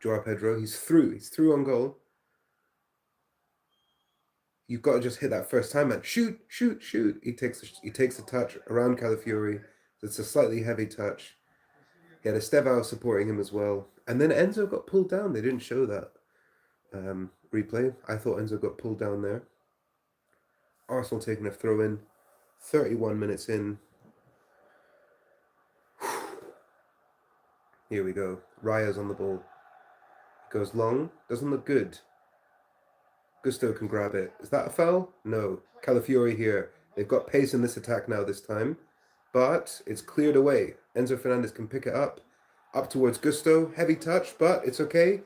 Joao Pedro, he's through on goal. You've got to just hit that first time, man. Shoot. He takes a touch around Calafiori. It's a slightly heavy touch. He had Estevao supporting him as well. And then Enzo got pulled down. They didn't show that replay. I thought Enzo got pulled down there. Arsenal taking a throw in. 31 minutes in. Here we go. Raya's on the ball. Goes long. Doesn't look good. Gusto can grab it. Is that a foul? No. Calafiori here. They've got pace in this attack now this time. But it's cleared away. Enzo Fernandez can pick it up. Up towards Gusto. Heavy touch, but it's okay.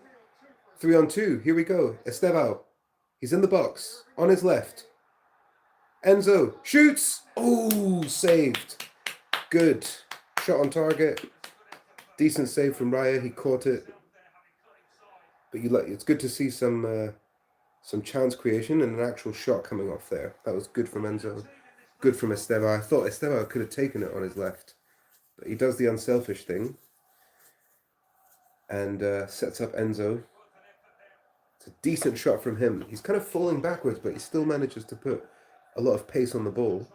3-on-2. Here we go. Estevao. He's in the box. On his left. Enzo shoots. Oh, saved. Good. Shot on target. Decent save from Raya. He caught it. But it's good to see some chance creation and an actual shot coming off there. That was good from Enzo. Good from Estevao. I thought Estevao could have taken it on his left. But he does the unselfish thing. And sets up Enzo. It's a decent shot from him. He's kind of falling backwards, but he still manages to put a lot of pace on the ball.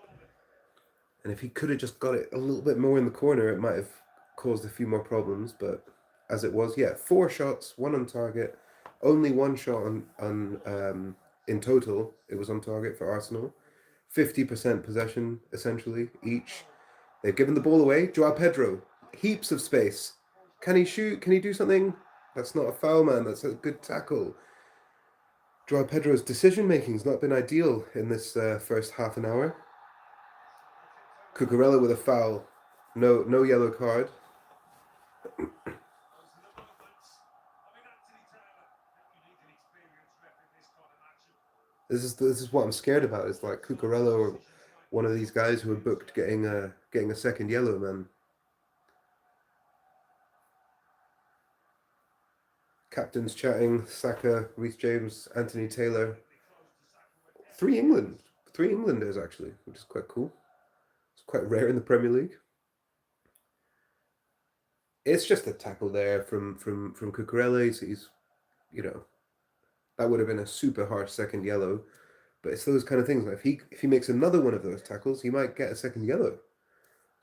And if he could have just got it a little bit more in the corner, it might have caused a few more problems. But as it was, yeah, 4 shots, 1 on target. Only 1 shot on in total. It was on target for Arsenal. 50% possession, essentially, each. They've given the ball away. Joao Pedro, heaps of space. Can he shoot? Can he do something? That's not a foul, man. That's a good tackle. Joao Pedro's decision-making's not been ideal in this first half an hour. Cucurella with a foul. No yellow card. This is what I'm scared about. Is like Cucurella or one of these guys who are booked getting a second yellow, man. Captains chatting. Saka, Reece James, Anthony Taylor. 3 Englanders actually, which is quite cool. It's quite rare in the Premier League. It's just a tackle there from Cucurella. He's that would have been a super harsh second yellow. But it's those kind of things. Like if he makes another one of those tackles, he might get a second yellow. Do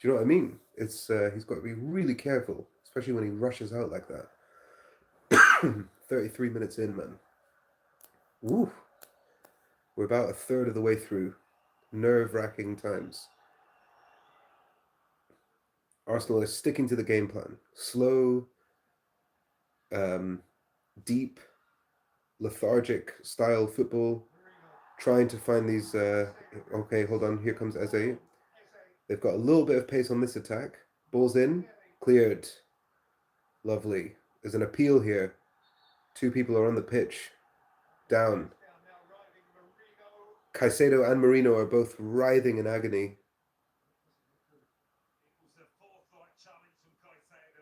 you know what I mean? It's he's got to be really careful, especially when he rushes out like that. 33 minutes in, man. Woo. We're about a third of the way through. Nerve-wracking times. Arsenal is sticking to the game plan. Slow, deep, lethargic style football. Trying to find these... okay, hold on. Here comes Eze. They've got a little bit of pace on this attack. Ball's in. Cleared. Lovely. There's an appeal here. 2 people are on the pitch. Down. Caicedo and Marino are both writhing in agony.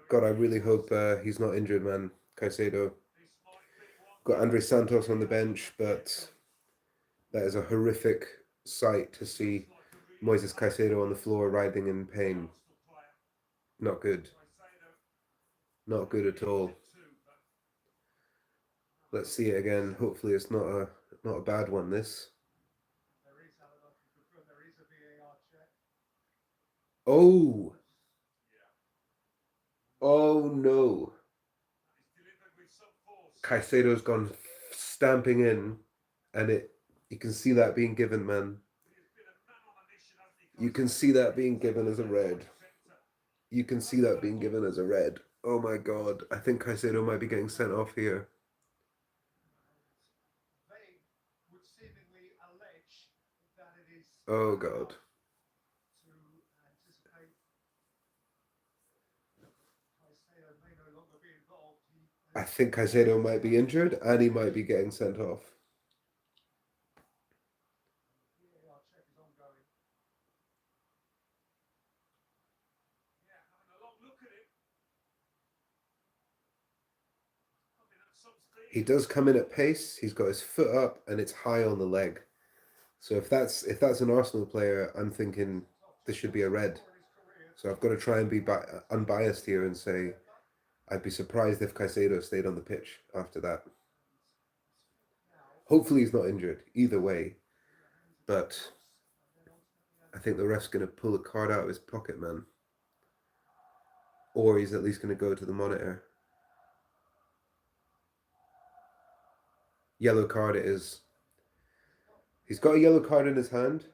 God, I really hope he's not injured, man. Caicedo. Got Andre Santos on the bench, but that is a horrific sight to see Moises Caicedo on the floor writhing in pain. Not good. Not good at all. Let's see it again. Hopefully it's not a bad one, this. Oh! Oh no. Caicedo's gone stamping in, and you can see that being given, man. You can see that being given as a red. You can see that being given as a red. Oh my god. I think Caicedo might be getting sent off here. Oh god. I think Caicedo might be injured and he might be getting sent off. He does come in at pace. He's got his foot up and it's high on the leg. So if that's an Arsenal player, I'm thinking this should be a red. So I've got to try and be unbiased here and say I'd be surprised if Caicedo stayed on the pitch after that. Hopefully he's not injured, either way. But I think the ref's going to pull a card out of his pocket, man. Or he's at least going to go to the monitor. Yellow card it is. He's got a yellow card in his hand,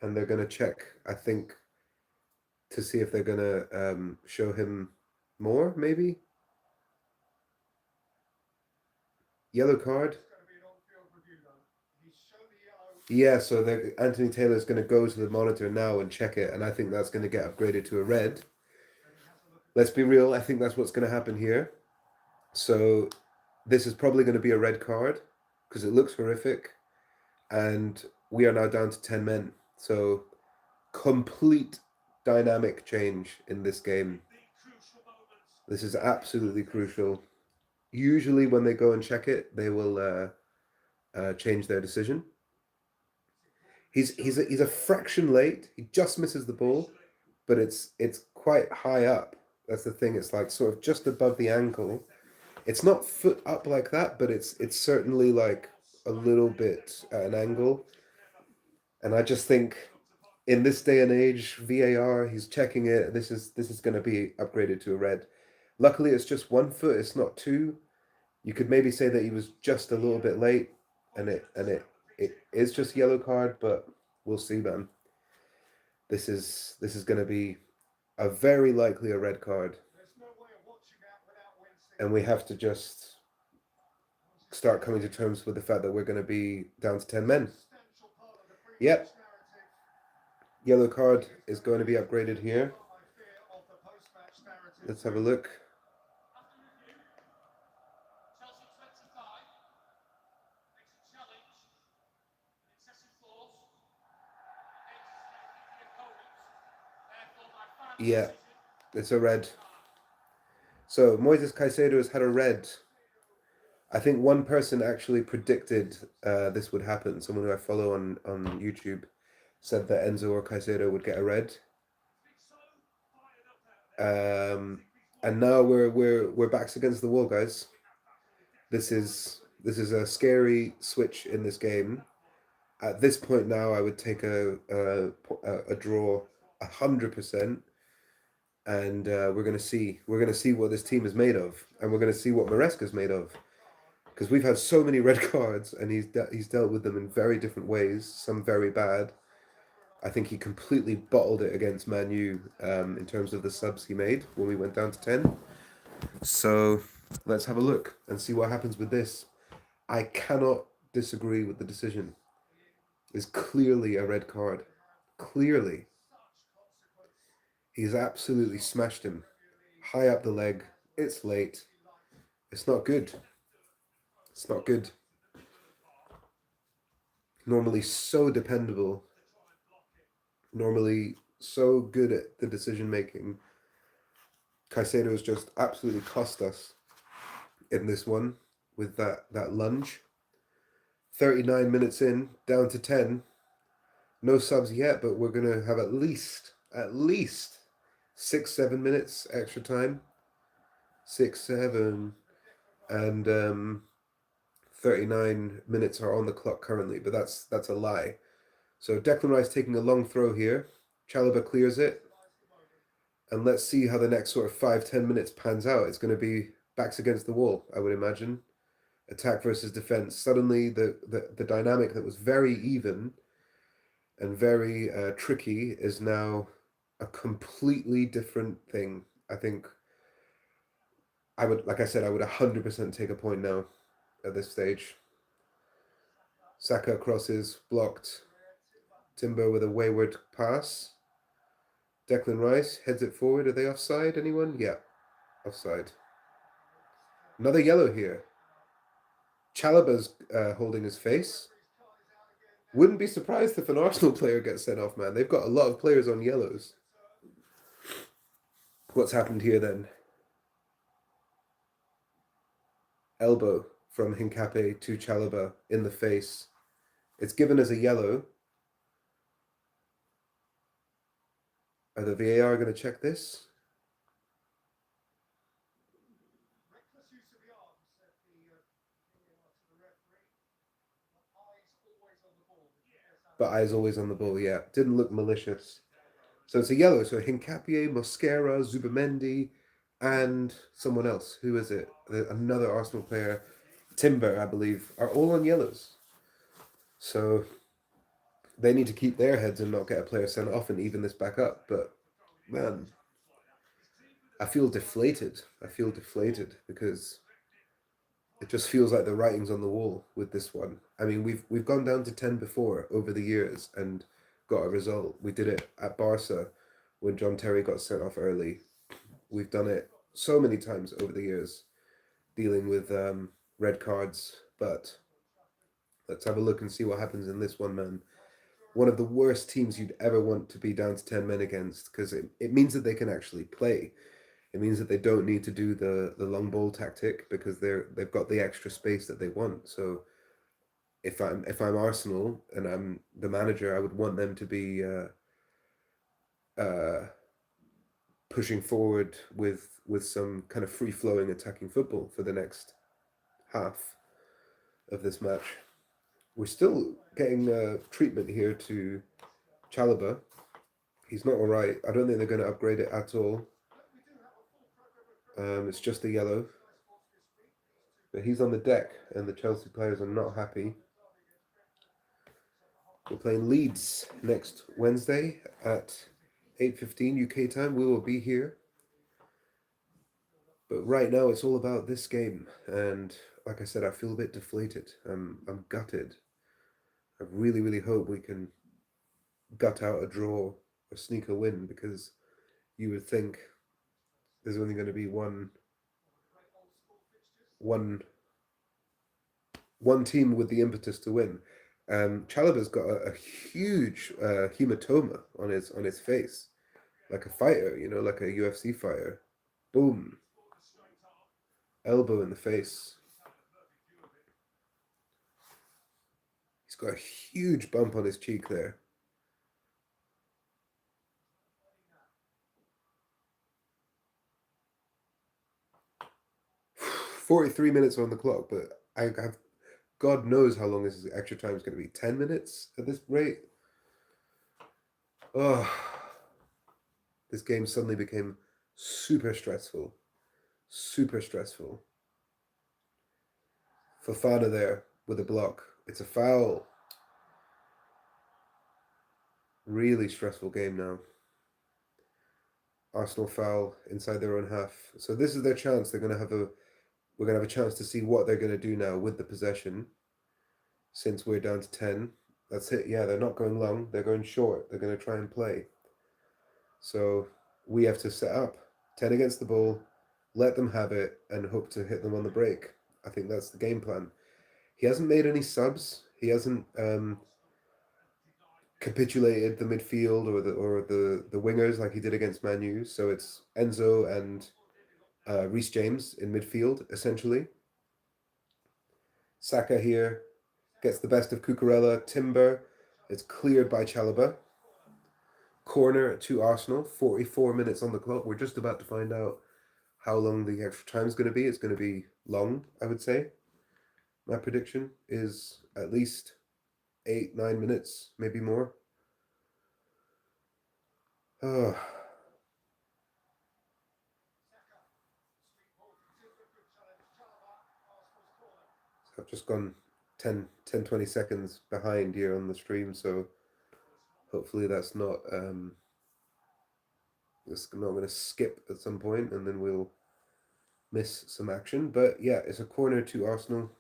and they're going to check, I think, to see if they're going to show him more, maybe? Yellow card. Yeah, so Anthony Taylor's going to go to the monitor now and check it, and I think that's going to get upgraded to a red. Let's be real, I think that's what's going to happen here. So this is probably going to be a red card because it looks horrific, and we are now down to 10 men. So complete dynamic change in this game. This is absolutely crucial. Usually when they go and check it, they will change their decision. He's a fraction late. He just misses the ball, but it's quite high up. That's the thing. It's like sort of just above the ankle. It's not foot up like that, but it's certainly like a little bit at an angle. And I just think in this day and age, VAR, he's checking it. This is going to be upgraded to a red. Luckily, it's just 1 foot. It's not 2. You could maybe say that he was just a little bit late, and it is just yellow card, but we'll see, man. This is going to be a very likely a red card, and we have to just start coming to terms with the fact that we're going to be down to 10 men. Yep. Yellow card is going to be upgraded here. Let's have a look. Yeah, it's a red. So Moises Caicedo has had a red. I think one person actually predicted this would happen. Someone who I follow on YouTube said that Enzo or Caicedo would get a red. And now we're backs against the wall, guys. This is a scary switch in this game. At this point now, I would take a draw 100%, and we're gonna see what this team is made of, and we're gonna see what Maresca's made of, because we've had so many red cards, and he's dealt with them in very different ways, some very bad. I think he completely bottled it against Man U in terms of the subs he made when we went down to 10. So let's have a look and see what happens with this. I cannot disagree with the decision. It's clearly a red card. Clearly. He's absolutely smashed him. High up the leg. It's late. It's not good. It's not good. Normally so dependable. Normally so good at the decision making. Caicedo has just absolutely cost us in this one with that lunge. 39 minutes in, down to 10. No subs yet, but we're going to have at least 6-7 minutes extra time. 6-7, and 39 minutes are on the clock currently, but that's a lie. So Declan Rice taking a long throw here. Chalobah clears it. And let's see how the next sort of 5-10 minutes pans out. It's going to be backs against the wall, I would imagine. Attack versus defense. Suddenly the dynamic that was very even and very tricky is now a completely different thing. I think I would, like I said, I would 100% take a point now at this stage. Saka crosses, blocked. Timber with a wayward pass. Declan Rice heads it forward. Are they offside, anyone? Yeah, offside. Another yellow here. Chalobah's holding his face. Wouldn't be surprised if an Arsenal player gets sent off, man. They've got a lot of players on yellows. What's happened here then? Elbow from Hincapié to Chalobah in the face. It's given as a yellow. Are the VAR going to check this? But eyes always on the ball, yeah. Didn't look malicious. So it's a yellow. So Hincapié, Mosquera, Zubimendi, and someone else. Who is it? Another Arsenal player, Timber, I believe, are all on yellows. So they need to keep their heads and not get a player sent off and even this back up. But man, I feel deflated. I feel deflated because It just feels like the writing's on the wall with this one. I mean, we've gone down to 10 before over the years and got a result. We did it at Barca when John Terry got sent off early. We've done it so many times over the years, dealing with red cards. But let's have a look and see what happens in this one, man. One of the worst teams you'd ever want to be down to 10 men against, because it means that they can actually play. It means that they don't need to do the long ball tactic because they've got the extra space that they want. So if I'm Arsenal and I'm the manager, I would want them to be uh, pushing forward with some kind of free flowing attacking football for the next half of this match. We're still getting treatment here to Chalobah. He's not all right. I don't think they're going to upgrade it at all. It's just a yellow. But he's on the deck, and the Chelsea players are not happy. We're playing Leeds next Wednesday at 8:15 UK time. We will be here. But right now, it's all about this game. And like I said, I feel a bit deflated. I'm gutted. I really, really hope we can gut out a draw or sneak a win because you would think there's only going to be one one team with the impetus to win. Chalobah's got a huge hematoma on his face, like a fighter, like a UFC fighter. Boom, elbow in the face. He's got a huge bump on his cheek there. "43 minutes on the clock, but I have God knows how long this extra time is going to be. 10 minutes at this rate. Oh, this game suddenly became super stressful. Super stressful. Fofana there with a block. It's a foul. Really stressful game now. Arsenal foul inside their own half. So this is their chance. We're gonna have a chance to see what they're gonna do now with the possession. Since we're down to 10. That's it. Yeah, they're not going long. They're going short. They're gonna try and play. So we have to set up 10 against the ball, let them have it, and hope to hit them on the break. I think that's the game plan. He hasn't made any subs. He hasn't capitulated the midfield or the wingers like he did against Man U. So it's Enzo and Reece James in midfield essentially. Saka here gets the best of Cucurella. Timber, it's cleared by Chalobah. Corner to Arsenal. 44 minutes on the clock. We're just about to find out how long the extra time is going to be. It's going to be long, I would say. My prediction is at least 8-9 minutes, maybe more. Oh. I've just gone 20 seconds behind here on the stream, so hopefully that's not it's not going to skip at some point and then we'll miss some action. But yeah, it's a corner to Arsenal.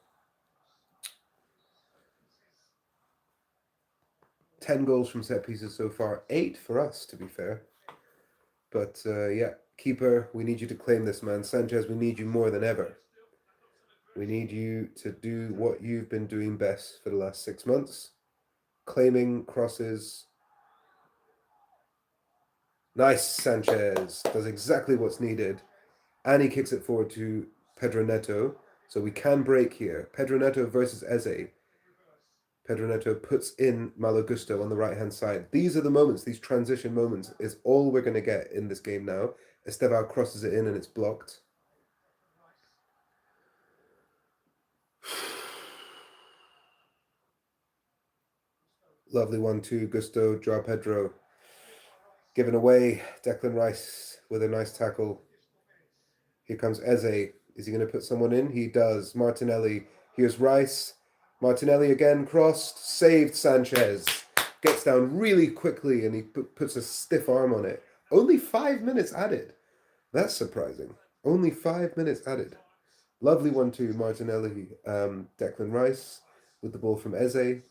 10 goals from set pieces so far, 8 for us to be fair. But yeah, keeper, we need you to claim this, man. Sanchez, we need you more than ever. We need you to do what you've been doing best for the last 6 months. Claiming crosses. Nice, Sanchez. Does exactly what's needed. And he kicks it forward to Pedro Neto. So we can break here. Pedro Neto versus Eze. Pedro Neto puts in Malo Gusto on the right-hand side. These are the moments, these transition moments, is all we're going to get in this game now. Estevao crosses it in and it's blocked. Lovely 1-2, Gusto, Joao Pedro. Given away, Declan Rice with a nice tackle. Here comes Eze. Is he going to put someone in? He does. Martinelli. Here's Rice. Martinelli again crossed. Saved Sanchez. Gets down really quickly and he puts a stiff arm on it. Only 5 minutes added. That's surprising. Only 5 minutes added. Lovely one to Martinelli. Declan Rice with the ball from Eze.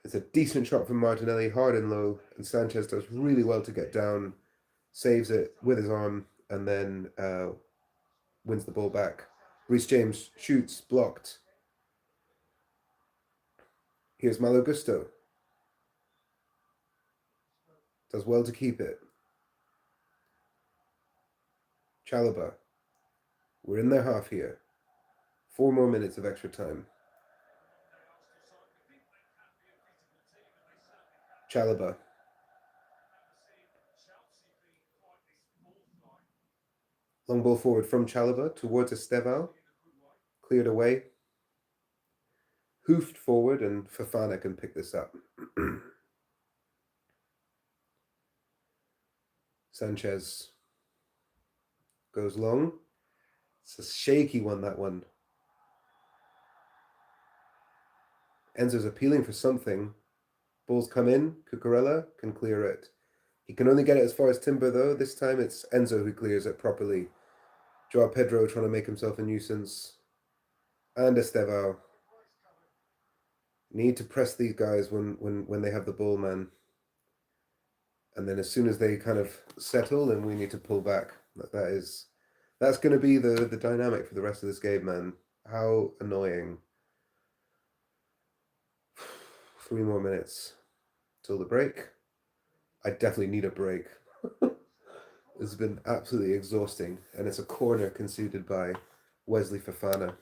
It's a decent shot from Martinelli, hard and low, and Sanchez does really well to get down, saves it with his arm, and then wins the ball back. Reece James shoots, blocked. Here's Malo Gusto. Does well to keep it. Chalobah. We're in their half here. 4 more minutes of extra time. Chalobah. Long ball forward from Chalobah towards Estevao. Cleared away. Hoofed forward, and Fofana can pick this up. Sanchez goes long. It's a shaky one, that one. Enzo's appealing for something. Balls come in. Cucurella can clear it. He can only get it as far as Timber, though. This time it's Enzo who clears it properly. Joao Pedro trying to make himself a nuisance. And Estevao. Need to press these guys when they have the ball, man. And then as soon as they kind of settle, then we need to pull back. That's going to be the dynamic for the rest of this game, man. How annoying. 3 more minutes till the break. I definitely need a break. It's been absolutely exhausting, and it's a corner conceded by Wesley Fofana.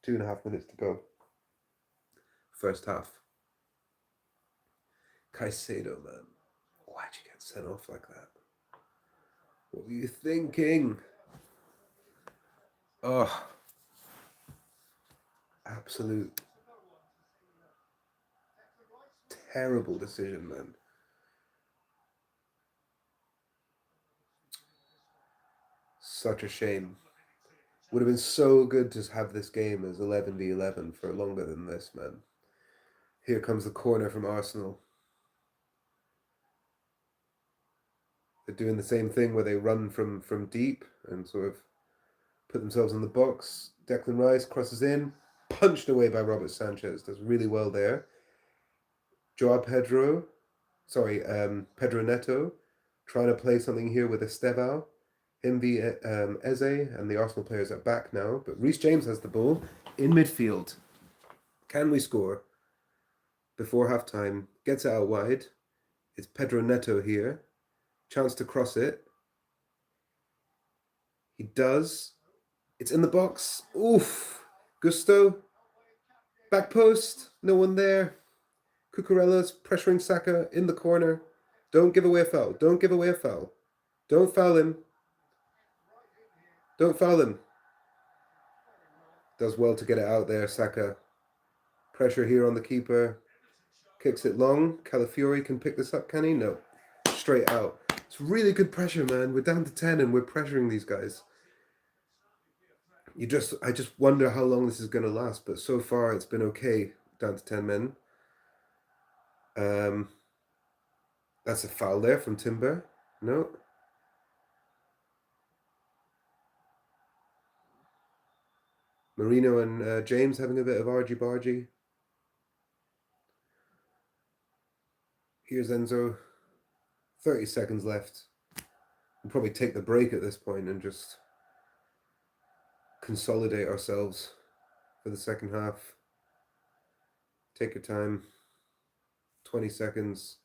2.5 minutes to go. First half. Caicedo, man. Why'd you get sent off like that? What were you thinking? Oh, absolute terrible decision, man. Such a shame. Would have been so good to have this game as 11v11 for longer than this, man. Here comes the corner from Arsenal. They're doing the same thing where they run from deep and sort of put themselves in the box. Declan Rice crosses in, punched away by Robert Sanchez. Does really well there. Pedro Neto, trying to play something here with Estevao. Him v Eze, and the Arsenal players are back now. But Reece James has the ball in midfield. Can we score before halftime? Gets it out wide. It's Pedro Neto here. Chance to cross it. He does. It's in the box. Oof. Gusto. Back post. No one there. Cucurella's pressuring Saka in the corner. Don't give away a foul. Don't give away a foul. Don't foul him. Don't foul him. Does well to get it out there, Saka. Pressure here on the keeper. Kicks it long. Calafiori can pick this up, can he? No. Straight out. It's really good pressure, man. We're down to 10 and we're pressuring these guys. I just wonder how long this is going to last, but so far it's been okay. Down to 10 men. That's a foul there from Timber. No. Marino and James having a bit of argy-bargy. Here's Enzo. 30 seconds left. We'll probably take the break at this point and just consolidate ourselves for the second half. Take your time. 20 seconds.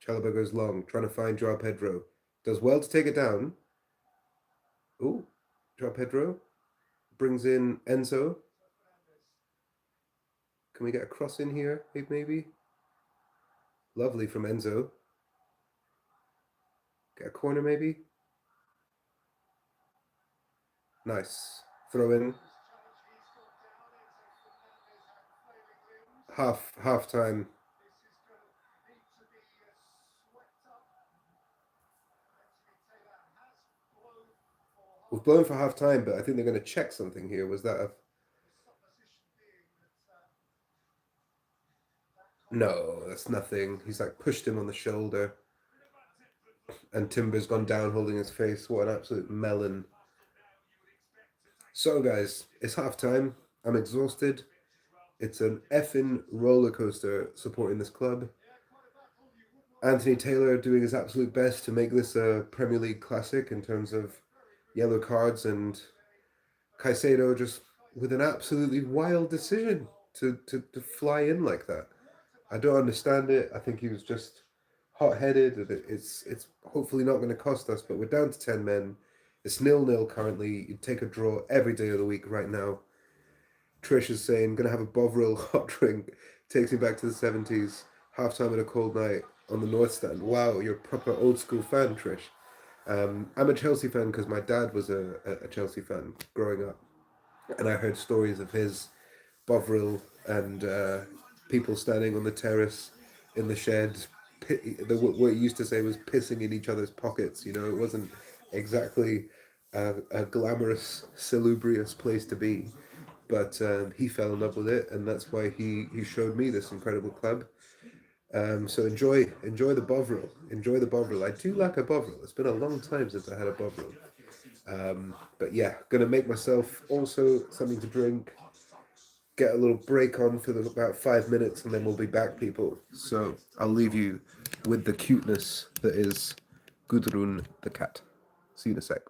Chalobah goes long, trying to find Joao Pedro. Does well to take it down. Oh, Joao Pedro brings in Enzo. Can we get a cross in here, maybe? Lovely from Enzo. Get a corner, maybe? Nice. Throw in. Half time. We've blown for half time, but I think they're going to check something here. Was that a... No, that's nothing. He's like pushed him on the shoulder. and Timber's gone down holding his face. What an absolute melon. So, guys, it's half time. I'm exhausted. It's an effing roller coaster supporting this club. Anthony Taylor doing his absolute best to make this a Premier League classic in terms of yellow cards, and Caicedo just with an absolutely wild decision to fly in like that. I don't understand it. I think he was just hot-headed. It's hopefully not going to cost us, but we're down to 10 men. It's 0-0 currently. You'd take a draw every day of the week right now. Trish is saying, going to have a Bovril hot drink. Takes me back to the 70s. Half-time at a cold night on the North Stand. Wow, you're a proper old-school fan, Trish. I'm a Chelsea fan because my dad was a Chelsea fan growing up. And I heard stories of his Bovril and people standing on the terrace in the shed. What he used to say was pissing in each other's pockets. You know, it wasn't exactly a glamorous, salubrious place to be. But he fell in love with it, and that's why he showed me this incredible club. So enjoy the Bovril. Enjoy the Bovril. I do like a Bovril. It's been a long time since I had a Bovril. But yeah, gonna make myself also something to drink, get a little break on for about 5 minutes, and then we'll be back, people. So I'll leave you with the cuteness that is Gudrun the cat. See you in a sec.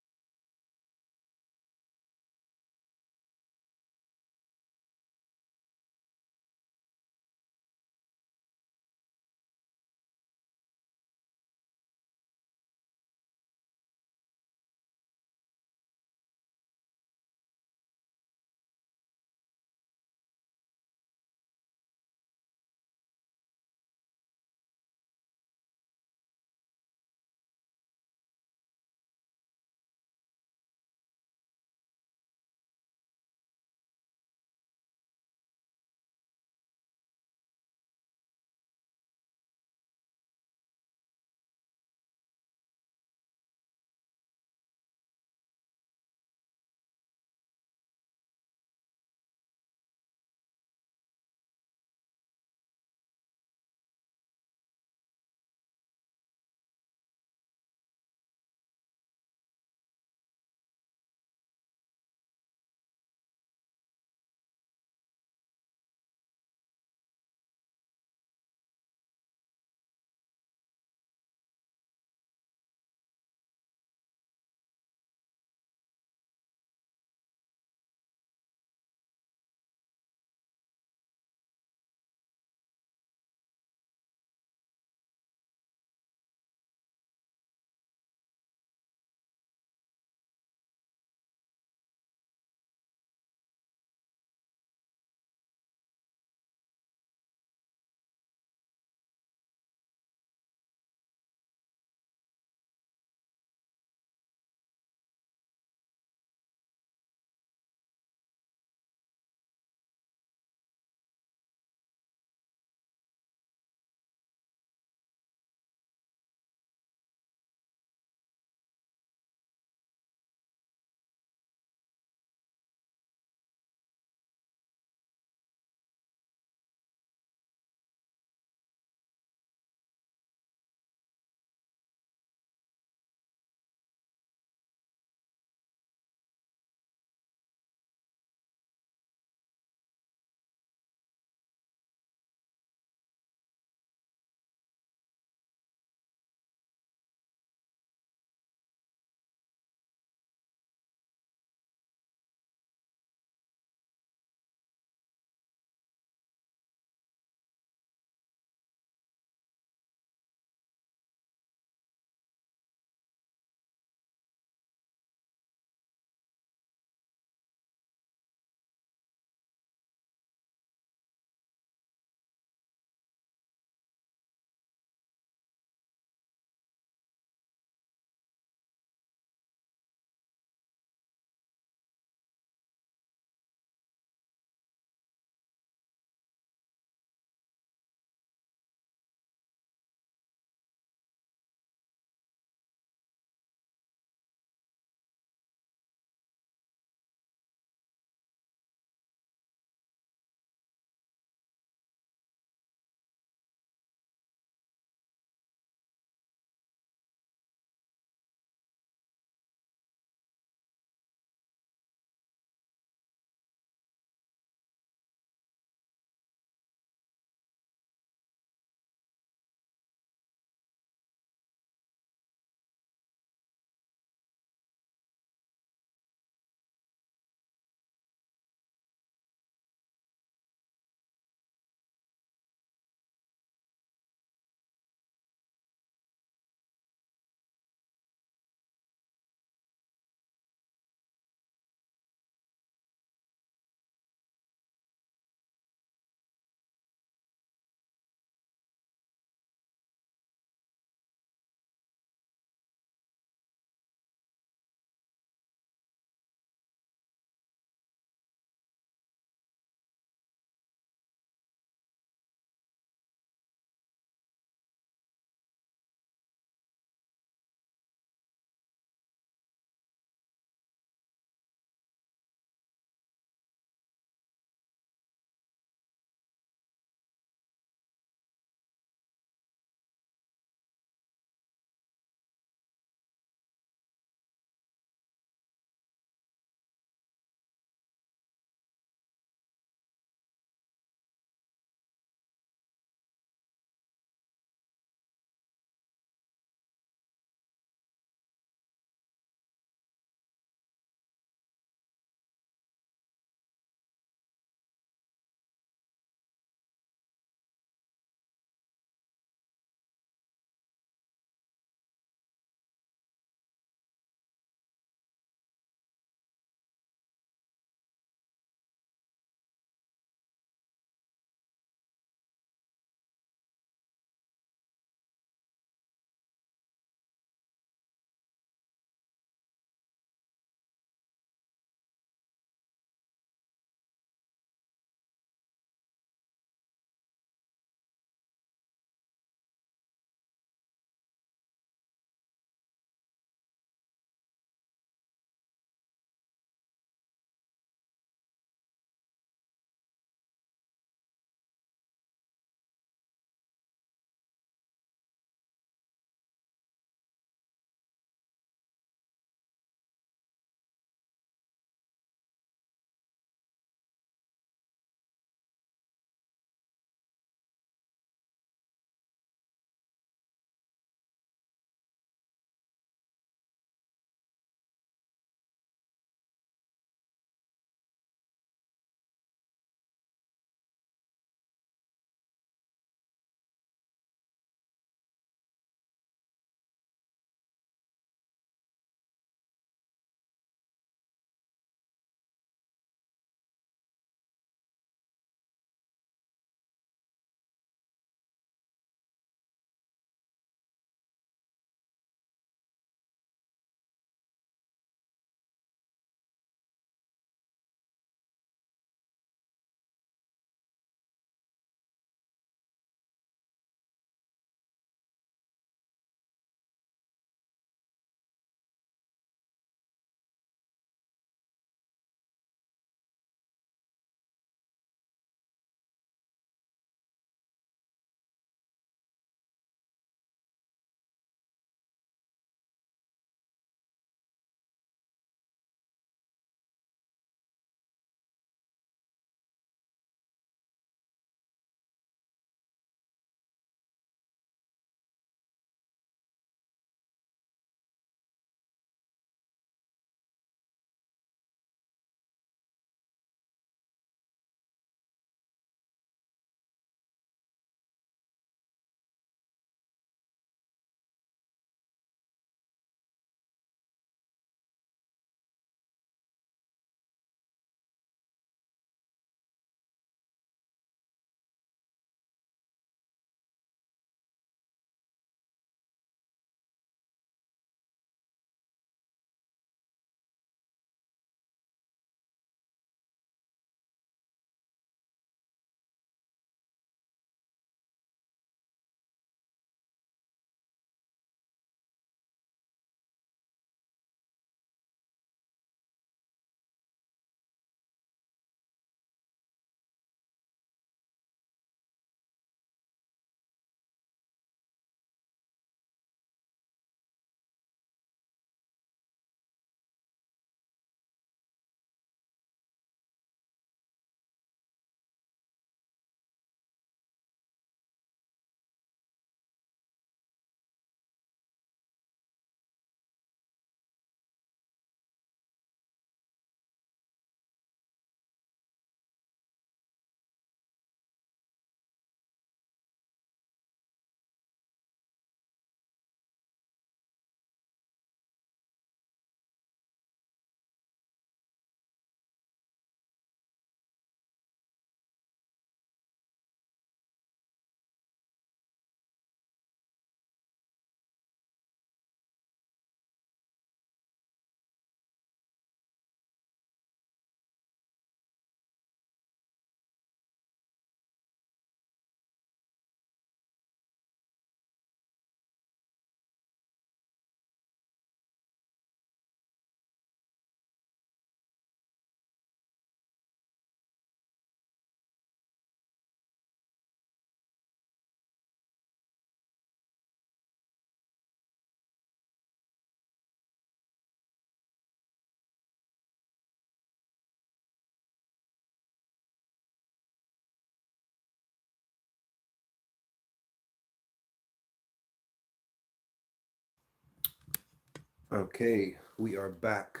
Okay, we are back.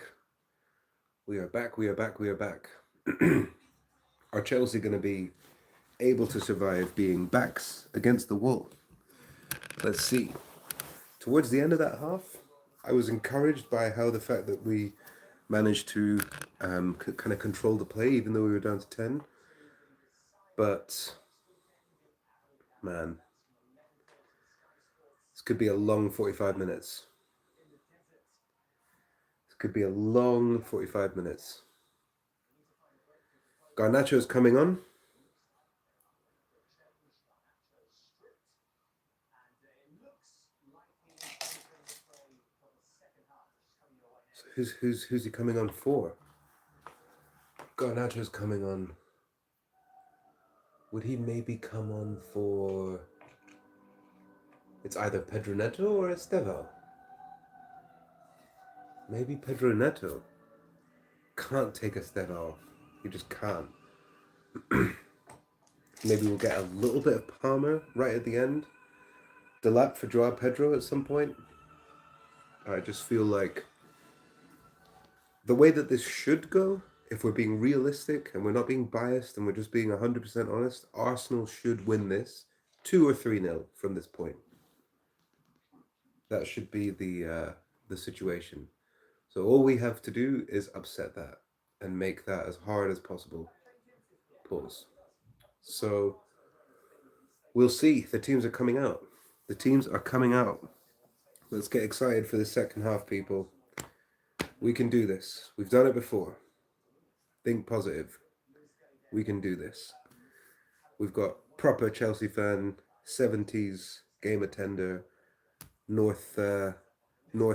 We are back. We are back. We are back. Are Chelsea going to be able to survive being backs against the wall? Let's see. Towards the end of that half, I was encouraged by how the fact that we managed to kind of control the play, even though we were down to 10. But, man, this could be a long 45 minutes. This could be a long 45 minutes. Garnacho's coming on. So who's he coming on for? Garnacho's coming on. Would he maybe come on for? It's either Pedro Neto or Estevao. Maybe Pedro Neto. Can't take Estevao off. He just can't. Maybe we'll get a little bit of Palmer right at the end. Delap for Joao Pedro at some point. I just feel like the way that this should go, if we're being realistic and we're not being biased and we're just being 100% honest, Arsenal should win this 2 or 3-0 from this point. That should be the situation. So all we have to do is upset that and make that as hard as possible. Pause. So we'll see. The teams are coming out. The teams are coming out. Let's get excited for the second half, people. We can do this. We've done it before. Think positive. We can do this. We've got proper Chelsea fan, 70s game attender, North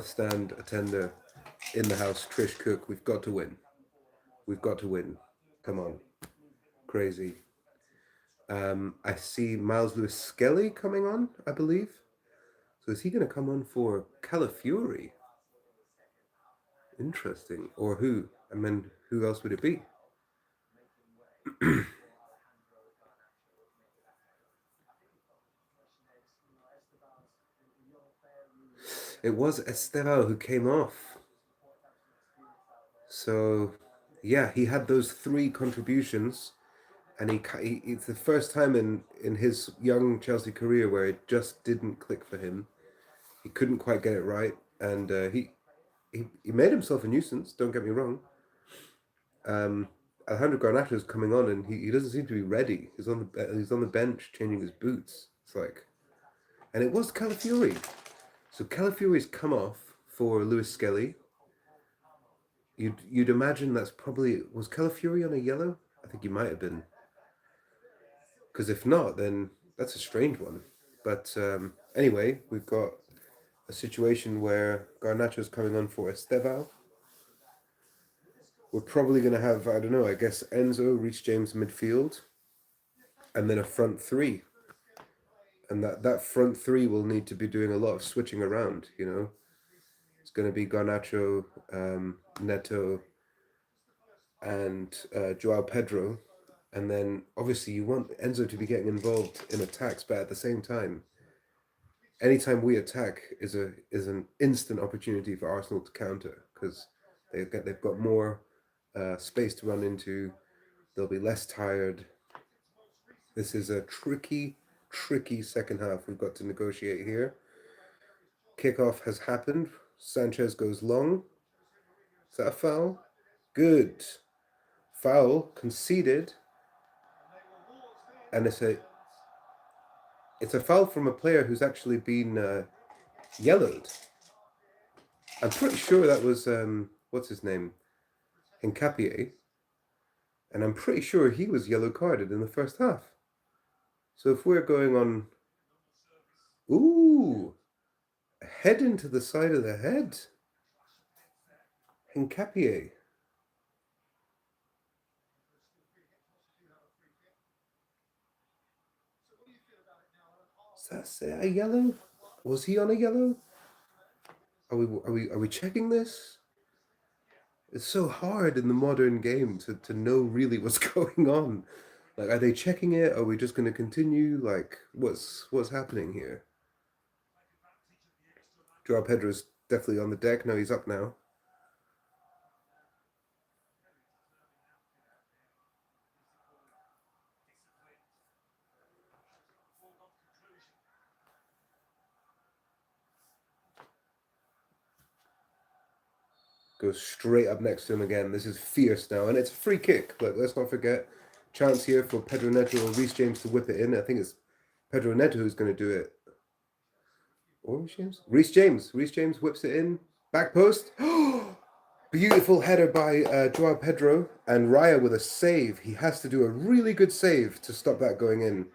Stand attender in the house, Trish Cook. We've got to win. We've got to win. Come on. Crazy. I see Miles Lewis Skelly coming on, I believe. So is he going to come on for Calafiori? Interesting. Or who? I mean, who else would it be? It was Estevao who came off. So, yeah, he had those 3 contributions, and it's the first time in his young Chelsea career where it just didn't click for him. He couldn't quite get it right, and he made himself a nuisance. Don't get me wrong. Alejandro Garnacho is coming on, and he doesn't seem to be ready. He's on the bench changing his boots. It's like, and it was Calafiori. So Calafiori's come off for Lewis Skelly. You'd imagine that's probably, was Calafiori on a yellow? I think he might have been. Because if not, then that's a strange one. But anyway, we've got a situation where Garnacho's coming on for Estevao. We're probably going to have, I don't know, I guess Enzo, Reece James midfield, and then a front 3. And that front 3 will need to be doing a lot of switching around, you know. It's going to be Garnacho, Neto, and Joao Pedro. And then obviously you want Enzo to be getting involved in attacks, but at the same time, anytime we attack is an instant opportunity for Arsenal to counter, because they've got more space to run into. They'll be less tired. This is a tricky second half we've got to negotiate here. Kickoff has happened. Sanchez goes long. Is that a foul? Good. Foul conceded. And it's a foul from a player who's actually been yellowed. I'm pretty sure that was what's his name? Hincapié. And I'm pretty sure he was yellow carded in the first half. So if we're going on, ooh, a head into the side of the head. Hincapié. Is that a yellow? Was he on a yellow? Are we checking this? It's so hard in the modern game to know really what's going on. Like, are they checking it? Are we just going to continue? Like, what's happening here? Joao Pedro's definitely on the deck. No, he's up now. Goes straight up next to him again. This is fierce now, and it's a free kick. But let's not forget, chance here for Pedro Neto or Reece James to whip it in. I think it's Pedro Neto who's going to do it. Or Reece James? Reece James. Reece James whips it in. Back post. Beautiful header by Joao Pedro. And Raya with a save. He has to do a really good save to stop that going in.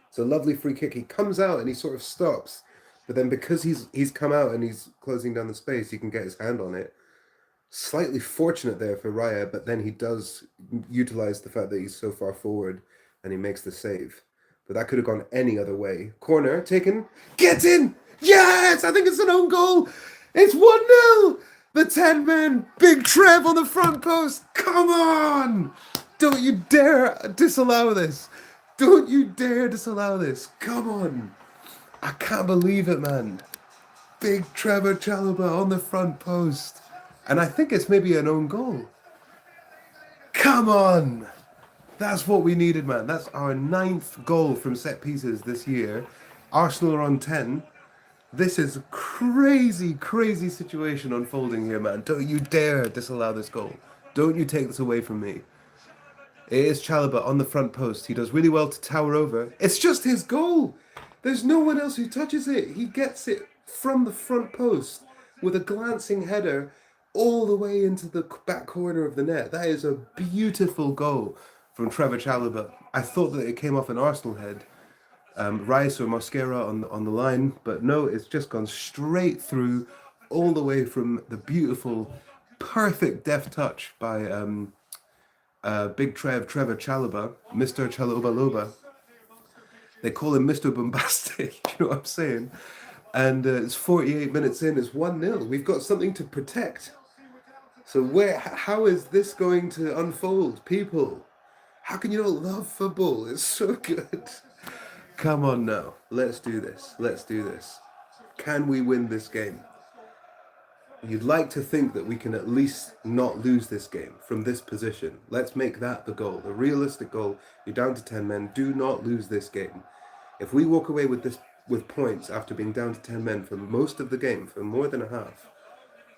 It's a lovely free kick. He comes out and he sort of stops. But then because he's come out and he's closing down the space, he can get his hand on it. Slightly fortunate there for Raya, but then he does utilize the fact that he's so far forward and he makes the save. But that could have gone any other way. Corner taken. Get in! Yes! I think it's an own goal. It's 1-0. The 10 men. Big Trev on the front post. Come on! Don't you dare disallow this. Don't you dare disallow this. Come on. I can't believe it, man. Big Trevor Chalobah on the front post. And I think it's maybe an own goal. Come on! That's what we needed, man. That's our 9th goal from set pieces this year. Arsenal are on 10. This is a crazy, crazy situation unfolding here, man. Don't you dare disallow this goal. Don't you take this away from me. It is Chalobah on the front post. He does really well to tower over. It's just his goal. There's no one else who touches it. He gets it from the front post with a glancing header all the way into the back corner of the net. That is a beautiful goal from Trevor Chalobah. I thought that it came off an Arsenal head, Rice or Mosquera on the line, but no, it's just gone straight through all the way from the beautiful, perfect deft touch by Big Trevor Chalobah, Mr. Chalobah Loba. They call him Mr. Bombastic, you know what I'm saying? And it's 48 minutes in, it's 1-0. We've got something to protect. So how is this going to unfold? People, how can you not love football? It's so good. Come on now, let's do this. Let's do this. Can we win this game? You'd like to think that we can at least not lose this game from this position. Let's make that the goal, the realistic goal. You're down to 10 men. Do not lose this game. If we walk away with points after being down to 10 men for most of the game, for more than a half,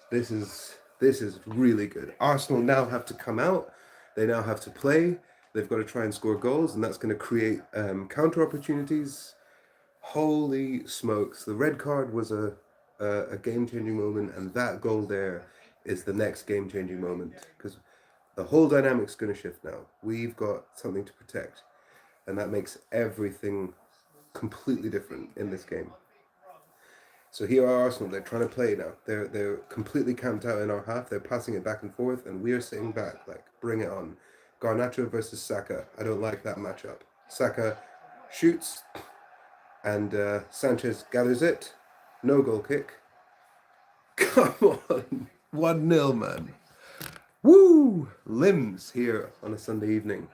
this is really good. Arsenal now have to come out. They now have to play. They've got to try and score goals, and that's going to create counter opportunities. Holy smokes! The red card was a game-changing moment, and that goal there is the next game-changing moment, because the whole dynamic's going to shift now. We've got something to protect, and that makes everything completely different in this game. So here are Arsenal. They're trying to play now. They're completely camped out in our half. They're passing it back and forth, and we are sitting back like, bring it on. Garnacho versus Saka. I don't like that matchup. Saka shoots, and Sanchez gathers it. No goal kick. Come on. 1-0, man. Woo! Limbs here on a Sunday evening.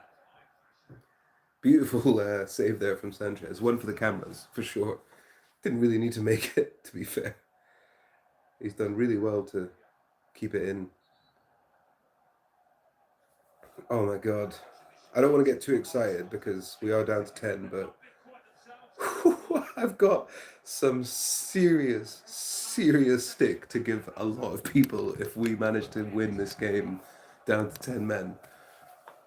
Beautiful save there from Sanchez. One for the cameras, for sure. Didn't really need to make it, to be fair. He's done really well to keep it in. Oh my god. I don't want to get too excited because we are down to 10, but I've got some serious stick to give a lot of people if we manage to win this game down to 10 men.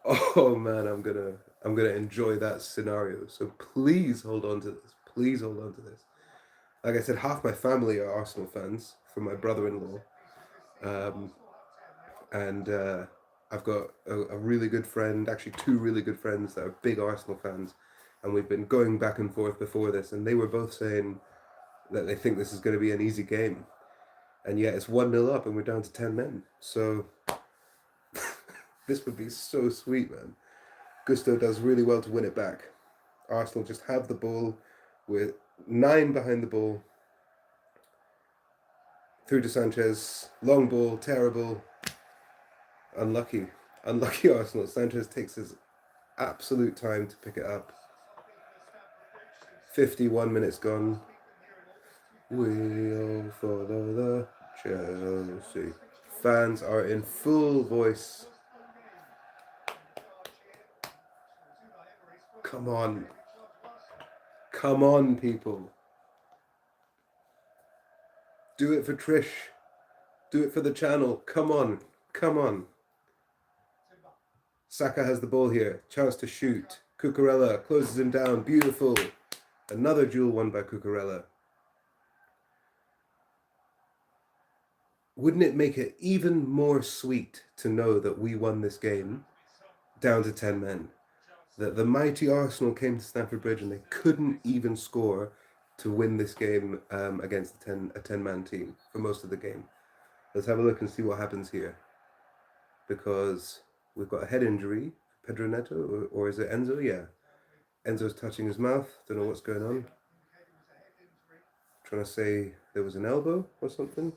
Oh man, I'm gonna enjoy that scenario. So please hold on to this. Please hold on to this. Like I said, half my family are Arsenal fans from my brother-in-law. And I've got a really good friend, actually two really good friends that are big Arsenal fans. And we've been going back and forth before this, and they were both saying that they think this is going to be an easy game. And yet it's 1-0 up and we're down to 10 men. So this would be so sweet, man. Gusto does really well to win it back. Arsenal just have the ball with 9 behind the ball. Through to Sanchez. Long ball, terrible. Unlucky Arsenal. Sanchez takes his absolute time to pick it up. 51 minutes gone. We all follow the Chelsea. Fans are in full voice. Come on. Come on, people. Do it for Trish. Do it for the channel. Come on. Come on. Saka has the ball here. Chance to shoot. Cucurella closes him down. Beautiful. Another duel won by Cucurella. Wouldn't it make it even more sweet to know that we won this game down to 10 men? That the mighty Arsenal came to Stamford Bridge and they couldn't even score to win this game against a 10-man team for most of the game. Let's have a look and see what happens here. Because we've got a head injury, Pedro Neto, or is it Enzo? Yeah. Enzo's touching his mouth. Don't know what's going on. Trying to say there was an elbow or something.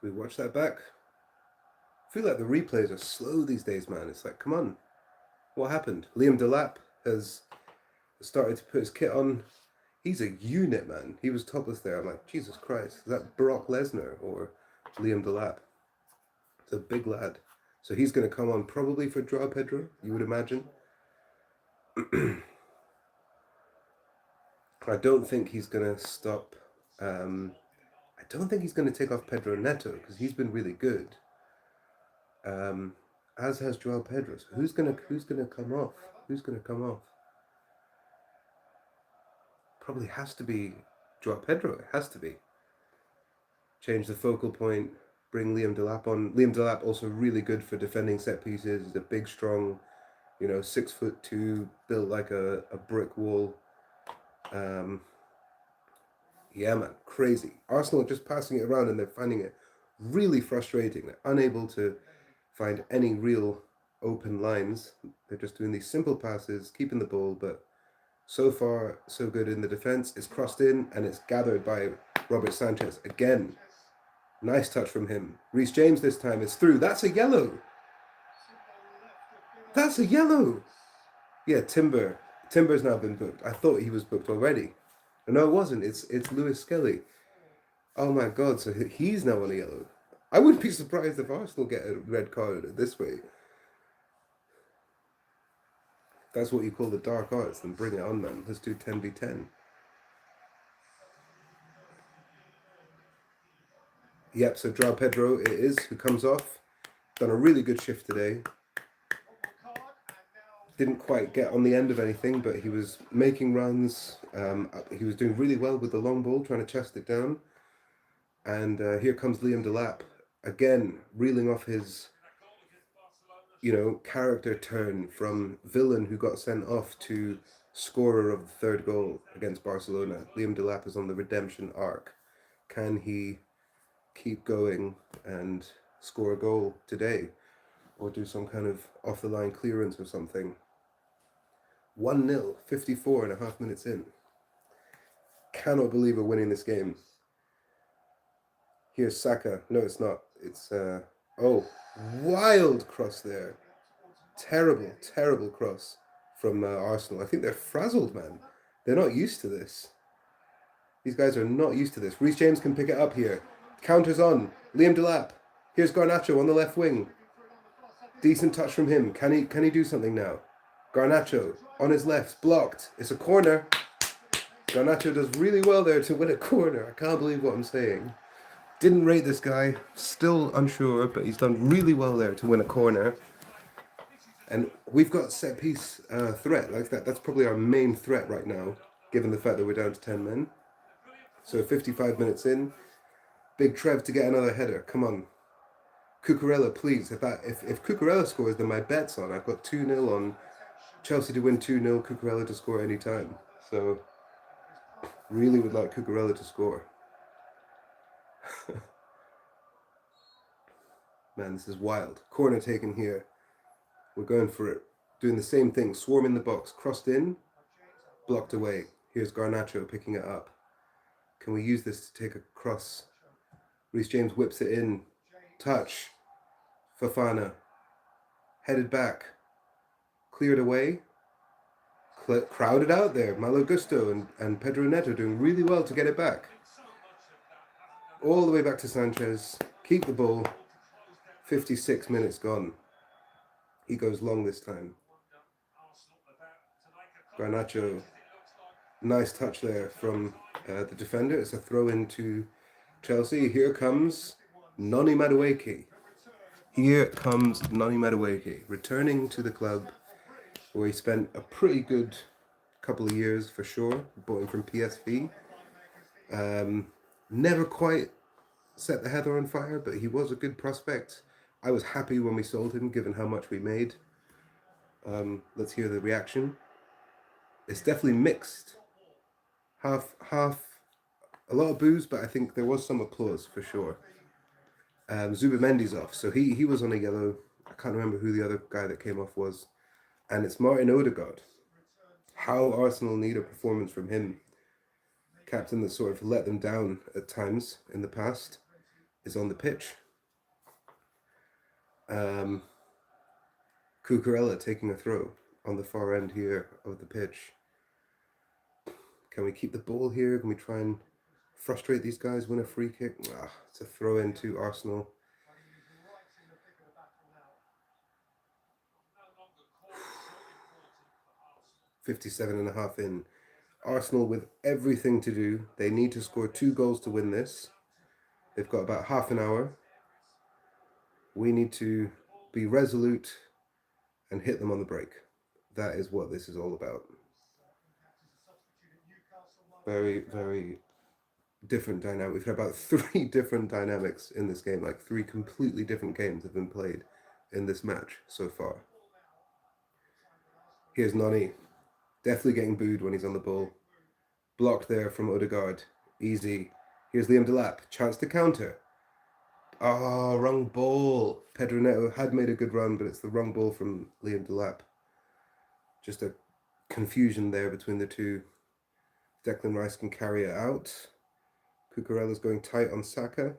Can we watch that back? I feel like the replays are slow these days, man. It's like, come on. What happened? Liam Delap has started to put his kit on. He's a unit, man. He was topless there. I'm like, Jesus Christ. Is that Brock Lesnar or Liam Delap? It's a big lad. So he's going to come on probably for Joao Pedro, you would imagine. I don't think he's going to stop. I don't think he's going to take off Pedro Neto because he's been really good. As has Joao Pedro. So who's gonna come off? Who's gonna come off? Probably has to be Joao Pedro. It has to be. Change the focal point. Bring Liam Delap on. Liam Delap also really good for defending set pieces. He's a big, strong, 6'2", built like a brick wall. Yeah, man, crazy. Arsenal are just passing it around and they're finding it really frustrating. They're unable to find any real open lines. They're just doing these simple passes, keeping the ball, but so far, so good in the defense. It's crossed in and it's gathered by Robert Sanchez. Again, nice touch from him. Reece James this time is through. That's a yellow. That's a yellow. Yeah, Timber's now been booked. I thought he was booked already. No, it wasn't. It's Lewis Skelly. Oh my God, so he's now on a yellow. I wouldn't be surprised if Arsenal get a red card this way. That's what you call the dark arts, then bring it on, man. Let's do 10v10. Yep, so Joao Pedro it is, who comes off. Done a really good shift today. Didn't quite get on the end of anything, but he was making runs. He was doing really well with the long ball, trying to chest it down. And here comes Liam Delap. Again, reeling off his, character turn from villain who got sent off to scorer of the third goal against Barcelona. Liam Delap is on the redemption arc. Can he keep going and score a goal today? Or do some kind of off-the-line clearance or something? 1-0, 54.5 minutes in. Cannot believe we're winning this game. Here's Saka. No, it's not. It's, wild cross there. Terrible, terrible cross from Arsenal. I think they're frazzled, man. They're not used to this. These guys are not used to this. Reece James can pick it up here. Counters on. Liam Delap. Here's Garnacho on the left wing. Decent touch from him. Can he do something now? Garnacho on his left. Blocked. It's a corner. Garnacho does really well there to win a corner. I can't believe what I'm saying. Didn't rate this guy. Still unsure, but he's done really well there to win a corner. And we've got set piece threat like that. That's probably our main threat right now, given the fact that we're down to 10 men. So 55 minutes in. Big Trev to get another header. Come on. Cucurella, please. If Cucurella scores, then my bet's on. I've got 2-0 on Chelsea to win 2-0, Cucurella to score any time. So really would like Cucurella to score. Man, this is wild. Corner taken here. We're going for it. Doing the same thing. Swarm in the box. Crossed in. Blocked away. Here's Garnacho picking it up. Can we use this to take a cross? Reece James whips it in. Touch. Fofana. Headed back. Cleared away. crowded out there. Malo Gusto and Pedro Neto doing really well to get it back. All the way back to Sanchez. Keep the ball. 56 minutes gone. He goes long this time. Garnacho. Nice touch there from the defender. It's a throw into Chelsea. Here comes Noni Madueke. Here comes Noni Madueke, returning to the club where he spent a pretty good couple of years for sure. Bought him from PSV. Never quite set the heather on fire, but he was a good prospect. I was happy when we sold him, given how much we made. Let's hear the reaction. It's definitely mixed. Half, a lot of boos, but I think there was some applause for sure. Zubamendi's off, so he was on a yellow. I can't remember who the other guy that came off was. And it's Martin Odegaard. How Arsenal need a performance from him. Captain that sort of let them down at times in the past is on the pitch. Cucurella taking a throw on the far end here of the pitch. Can we keep the ball here? Can we try and frustrate these guys, win a free kick? It's a throw into Arsenal. 57.5 in. Arsenal with everything to do. They need to score 2 goals to win this. They've got about half an hour. We need to be resolute and hit them on the break. That is what this is all about. Very, very different dynamic. We've had about 3 different dynamics in this game. Like 3 completely different games have been played in this match so far. Here's Noni. Definitely getting booed when he's on the ball. Blocked there from Odegaard. Easy. Here's Liam Delap. Chance to counter. Wrong ball. Pedro Neto had made a good run, but it's the wrong ball from Liam Delap. Just a confusion there between the two. Declan Rice can carry it out. Cucurella's going tight on Saka.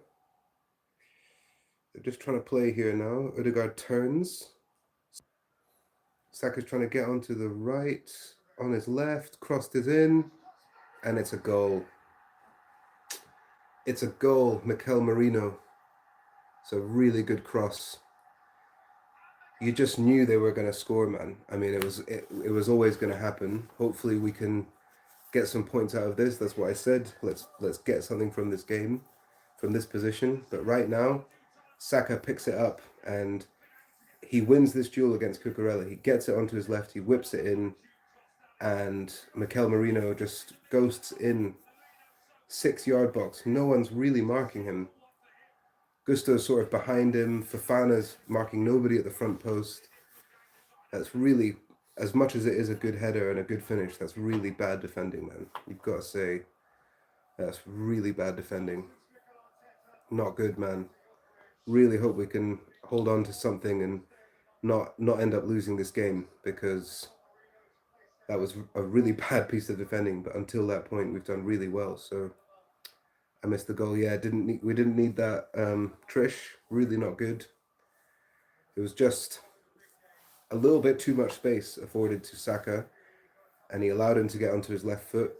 They're just trying to play here now. Odegaard turns. Saka's trying to get onto the right. On his left. Crossed it in. And it's a goal. It's a goal. Mikel Merino. It's a really good cross. You just knew they were going to score, man. I mean, it was always going to happen. Hopefully we can get some points out of this. That's what I said. Let's get something from this game, from this position. But right now, Saka picks it up and he wins this duel against Cucurella. He gets it onto his left. He whips it in. And Mikel Merino just ghosts in 6-yard box. No one's really marking him. Gusto's sort of behind him. Fofana's marking nobody at the front post. That's really, as much as it is a good header and a good finish, that's really bad defending, man. You've got to say, that's really bad defending. Not good, man. Really hope we can hold on to something and not end up losing this game, because that was a really bad piece of defending. But until that point, we've done really well. So I missed the goal. Yeah, we didn't need that. Trish, really not good. It was just a little bit too much space afforded to Saka, and he allowed him to get onto his left foot.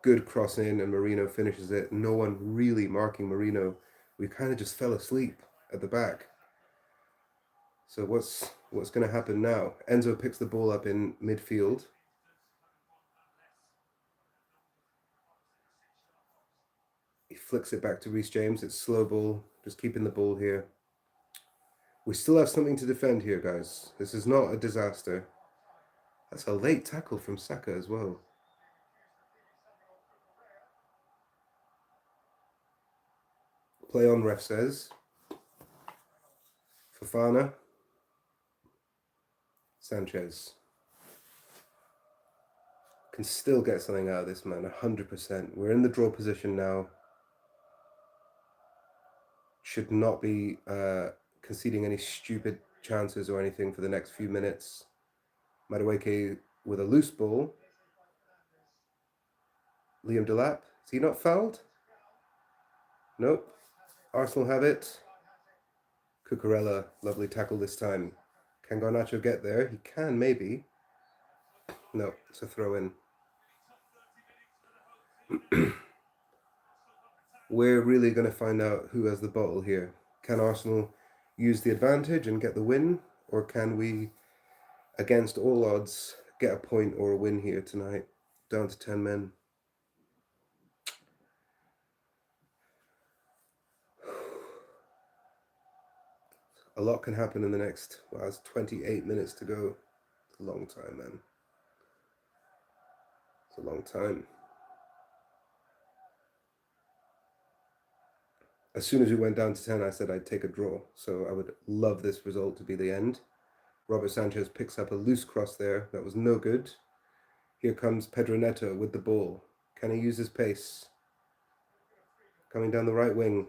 Good cross in, and Merino finishes it. No one really marking Merino. We kind of just fell asleep at the back. So what's going to happen now? Enzo picks the ball up in midfield. He flicks it back to Reece James. It's slow ball, just keeping the ball here. We still have something to defend here, guys. This is not a disaster. That's a late tackle from Saka as well. Play on, ref says. Fofana. Sanchez. Can still get something out of this, man. 100%. We're in the draw position now. Should not be conceding any stupid chances or anything for the next few minutes. Madueke with a loose ball. Liam Delap. Is he not fouled? Nope. Arsenal have it. Cucurella, lovely tackle this time. Can Garnacho get there? He can, maybe. No, it's a throw in. We're really going to find out who has the bottle here. Can Arsenal use the advantage and get the win, or can we, against all odds, get a point or a win here tonight? Down to 10 men. A lot can happen in the next, well, it's 28 minutes to go. It's a long time, man. It's a long time. As soon as we went down to 10, I said I'd take a draw. So I would love this result to be the end. Robert Sanchez picks up a loose cross there. That was no good. Here comes Pedro Neto with the ball. Can he use his pace? Coming down the right wing.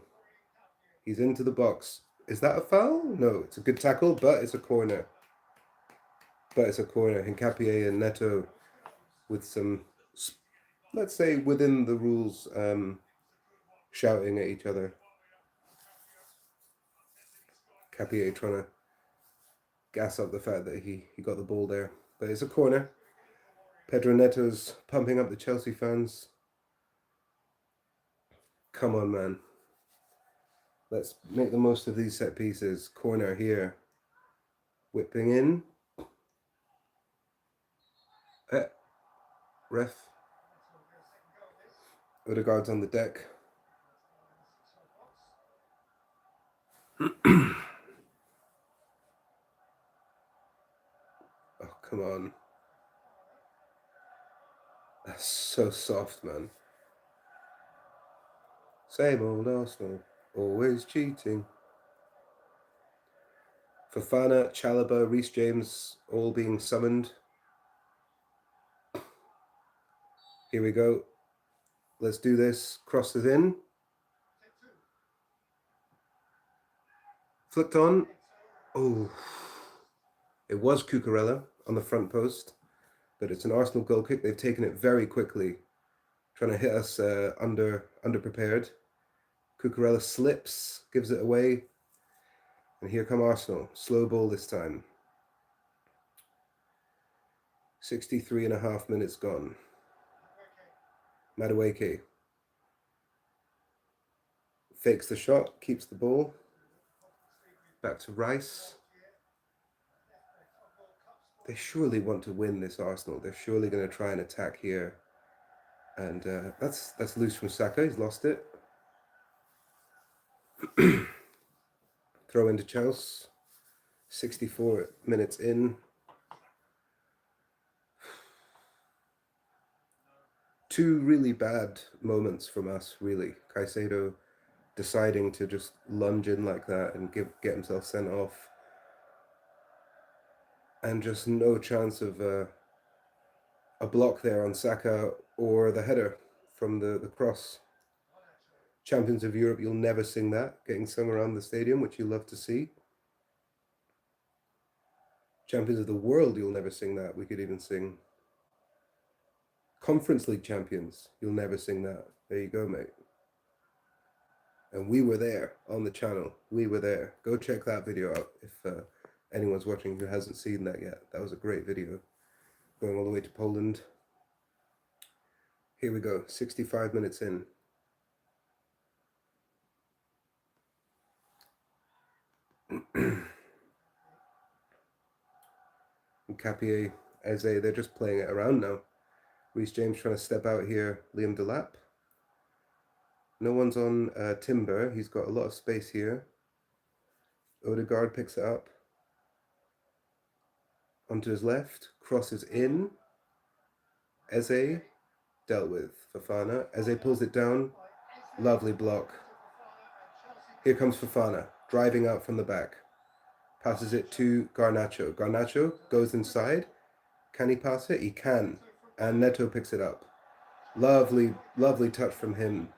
He's into the box. Is that a foul? No, it's a good tackle, but it's a corner. Hincapié and Neto with some, let's say, within the rules, shouting at each other. Capier trying to gas up the fact that he got the ball there. But it's a corner. Pedro Neto's pumping up the Chelsea fans. Come on, man. Let's make the most of these set pieces. Corner here. Whipping in. Ref. Odegaard's on the deck. Oh, come on. That's so soft, man. Same old Arsenal. Always cheating. Fofana, Chalobah, Reece James all being summoned. Here we go. Let's do this. Crosses in. Flicked on. Oh. It was Cucurella on the front post, but it's an Arsenal goal kick. They've taken it very quickly, trying to hit us underprepared. Cucurella slips, gives it away, and here come Arsenal. Slow ball this time. 63.5 minutes gone. Madueke fakes the shot, keeps the ball. Back to Rice. They surely want to win this Arsenal. They're surely going to try and attack here. And that's loose from Saka. He's lost it. Throw into Chelsea. 64 minutes in. Two really bad moments from us, really. Caicedo deciding to just lunge in like that and get himself sent off. And just no chance of a block there on Saka or the header from the cross. Champions of Europe, you'll never sing that, getting sung around the stadium, which you love to see. Champions of the world, you'll never sing that. We could even sing Conference League champions, you'll never sing that. There you go, mate. And we were there on the channel. We were there. Go check that video out if anyone's watching who hasn't seen that yet. That was a great video. Going all the way to Poland. Here we go, 65 minutes in. Capier, Eze, they're just playing it around now. Reece James trying to step out here. Liam Delap. No one's on Timber. He's got a lot of space here. Odegaard picks it up. Onto his left. Crosses in. Eze. Dealt with. Fofana. Eze pulls it down. Lovely block. Here comes Fofana. Driving out from the back. Passes it to Garnacho. Garnacho goes inside. Can he pass it? He can. And Neto picks it up. Lovely, lovely touch from him.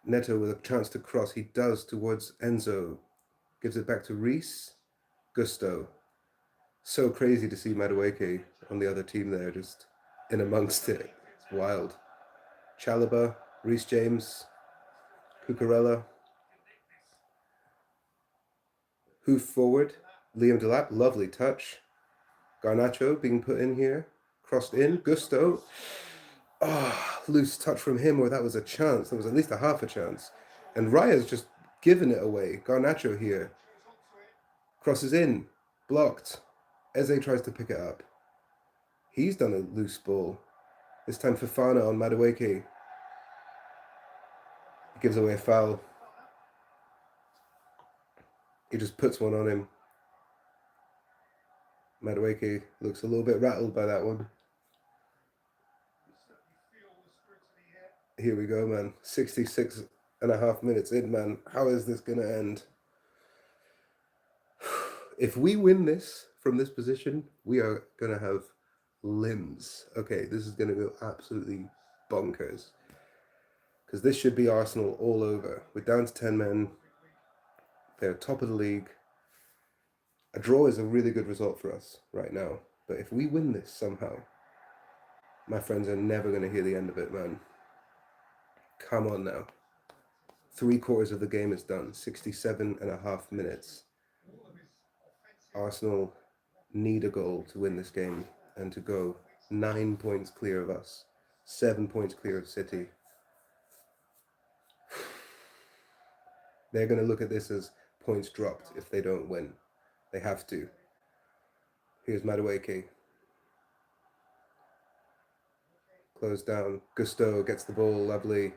Neto with a chance to cross. He does towards Enzo. Gives it back to Reece. Gusto. So crazy to see Madueke on the other team there, just in amongst it. It's wild. Chalobah, Reece James, Cucurella. Hoof forward. Liam Delap, lovely touch. Garnacho being put in here. Crossed in. Gusto. Oh, loose touch from him, or that was a chance. There was at least a half a chance. And Raya's just given it away. Garnacho here. Crosses in. Blocked. Eze tries to pick it up. He's done a loose ball. This time Fofana on Madueke. He gives away a foul. He just puts one on him. Madueke looks a little bit rattled by that one. Here we go, man. 66 and a half minutes in, man. How is this going to end? If we win this from this position, we are going to have limbs. Okay, this is going to go absolutely bonkers. Because this should be Arsenal all over. We're down to 10 men. They're top of the league. A draw is a really good result for us right now. But if we win this somehow, my friends are never going to hear the end of it, man. Come on now. 3/4 of the game is done. 67 and a half minutes. Arsenal need a goal to win this game and to go 9 points clear of us. 7 points clear of City. They're going to look at this as points dropped if they don't win. They have to. Here's Madueke. Closed down. Gusto gets the ball. Lovely.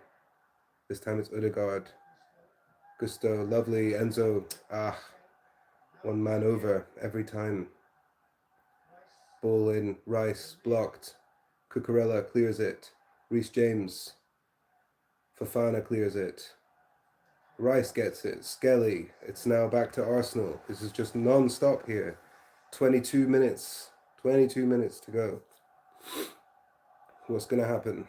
This time it's Odegaard. Gusto. Lovely. Enzo. One man over every time. Ball in. Rice. Blocked. Cucurella clears it. Reece James. Fofana clears it. Rice gets it. Skelly. It's now back to Arsenal. This is just non-stop here. 22 minutes. 22 minutes to go. What's going to happen?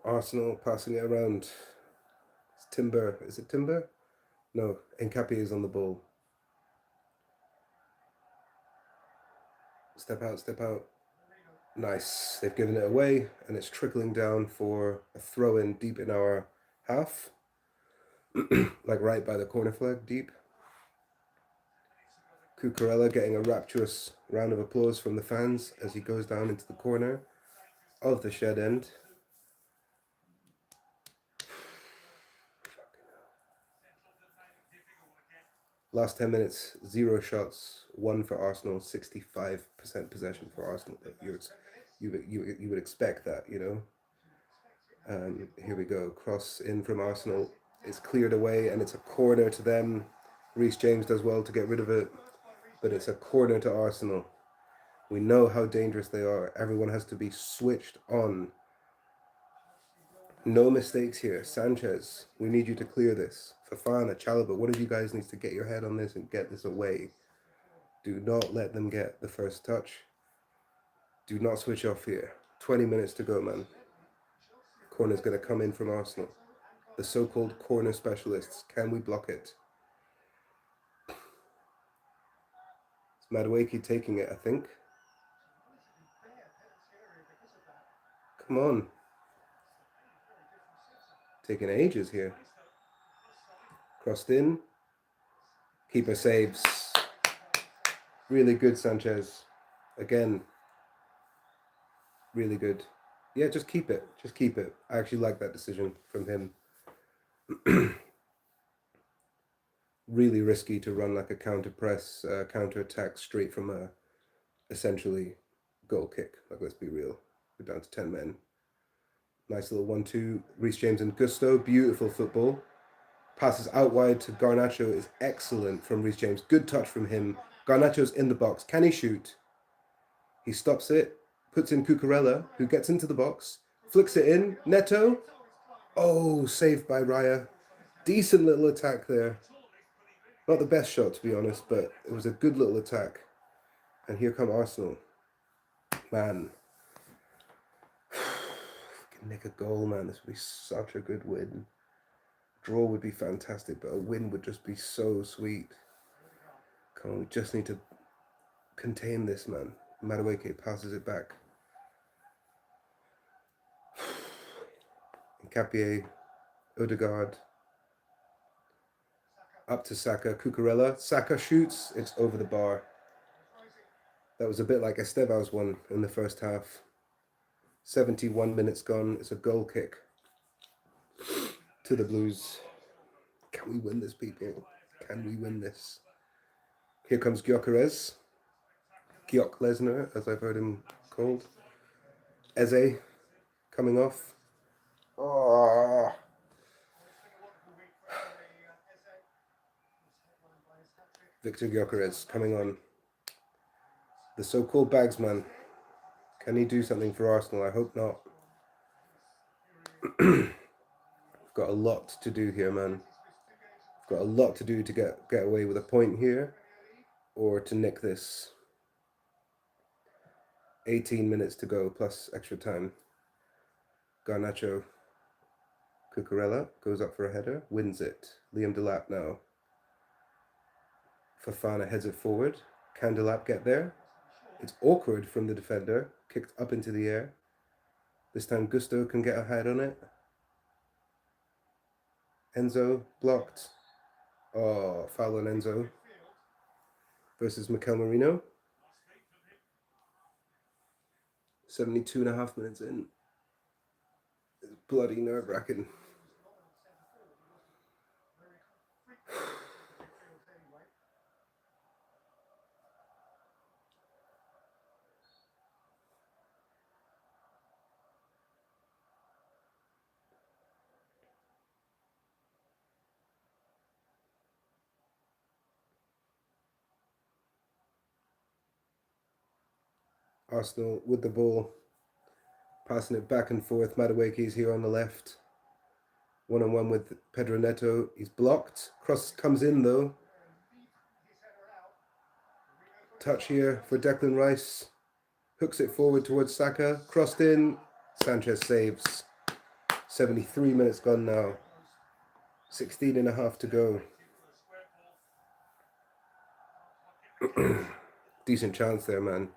Arsenal passing it around. It's Timber. Is it Timber? No, Nkapie is on the ball. Step out, step out. Nice. They've given it away, and it's trickling down for a throw-in deep in our half. Like right by the corner flag, deep. Cucurella getting a rapturous round of applause from the fans as he goes down into the corner of the shed end. Last 10 minutes, 0 shots, 1 for Arsenal, 65% possession for Arsenal. You would expect that, you know. Here we go. Cross in from Arsenal. It's cleared away, and it's a corner to them. Reece James does well to get rid of it, but it's a corner to Arsenal. We know how dangerous they are. Everyone has to be switched on. No mistakes here. Sanchez, we need you to clear this. Fofana, Chalobah, one of you guys needs to get your head on this and get this away. Do not let them get the first touch. Do not switch off here. 20 minutes to go, man. Corner's going to come in from Arsenal. The so-called corner specialists. Can we block it? It's Madueke taking it, I think. Come on. Taking ages here. Crossed in. Keeper saves. Really good, Sanchez. Again. Really good. Yeah, just keep it. Just keep it. I actually like that decision from him. Really risky to run like a counter press, counter attack straight from a essentially goal kick. Like, let's be real. We're down to 10 men. Nice little 1-2. Reece James and Gusto. Beautiful football. Passes out wide to Garnacho is excellent from Reece James. Good touch from him. Garnacho's in the box. Can he shoot? He stops it. Puts in Cucurella, who gets into the box. Flicks it in. Neto. Oh, saved by Raya. Decent little attack there. Not the best shot, to be honest, but it was a good little attack. And here come Arsenal. Man. Nick a goal, man. This would be such a good win. Draw would be fantastic, but a win would just be so sweet. Come on, we just need to contain this, man. Madueke passes it back. Capier, Odegaard, up to Saka, Cucurella. Saka shoots, it's over the bar. That was a bit like Esteva's one in the first half. 71 minutes gone, it's a goal kick to the Blues. Can we win this, people? Can we win this? Here comes Gyökeres. Gyök Lesnar, as I've heard him called. Eze coming off. Oh. Victor Gyökeres coming on. The so-called bagsman. Can he do something for Arsenal? I hope not. We've got a lot to do here, man. We've got a lot to do to get away with a point here, or to nick this. 18 minutes to go plus extra time. Garnacho. Cucurella goes up for a header, wins it. Liam Delap now. Fofana heads it forward. Can Delap get there? It's awkward from the defender. Kicked up into the air. This time Gusto can get a head on it. Enzo blocked. Oh, foul on Enzo. Versus Mikel Merino. 72.5 minutes in. It's bloody nerve-wracking. Arsenal with the ball, passing it back and forth. Madueke's here on the left. One-on-one with Pedro Neto. He's blocked. Cross comes in though. Touch here for Declan Rice. Hooks it forward towards Saka. Crossed in. Sanchez saves. 73 minutes gone now. 16.5 to go. Decent chance there, man.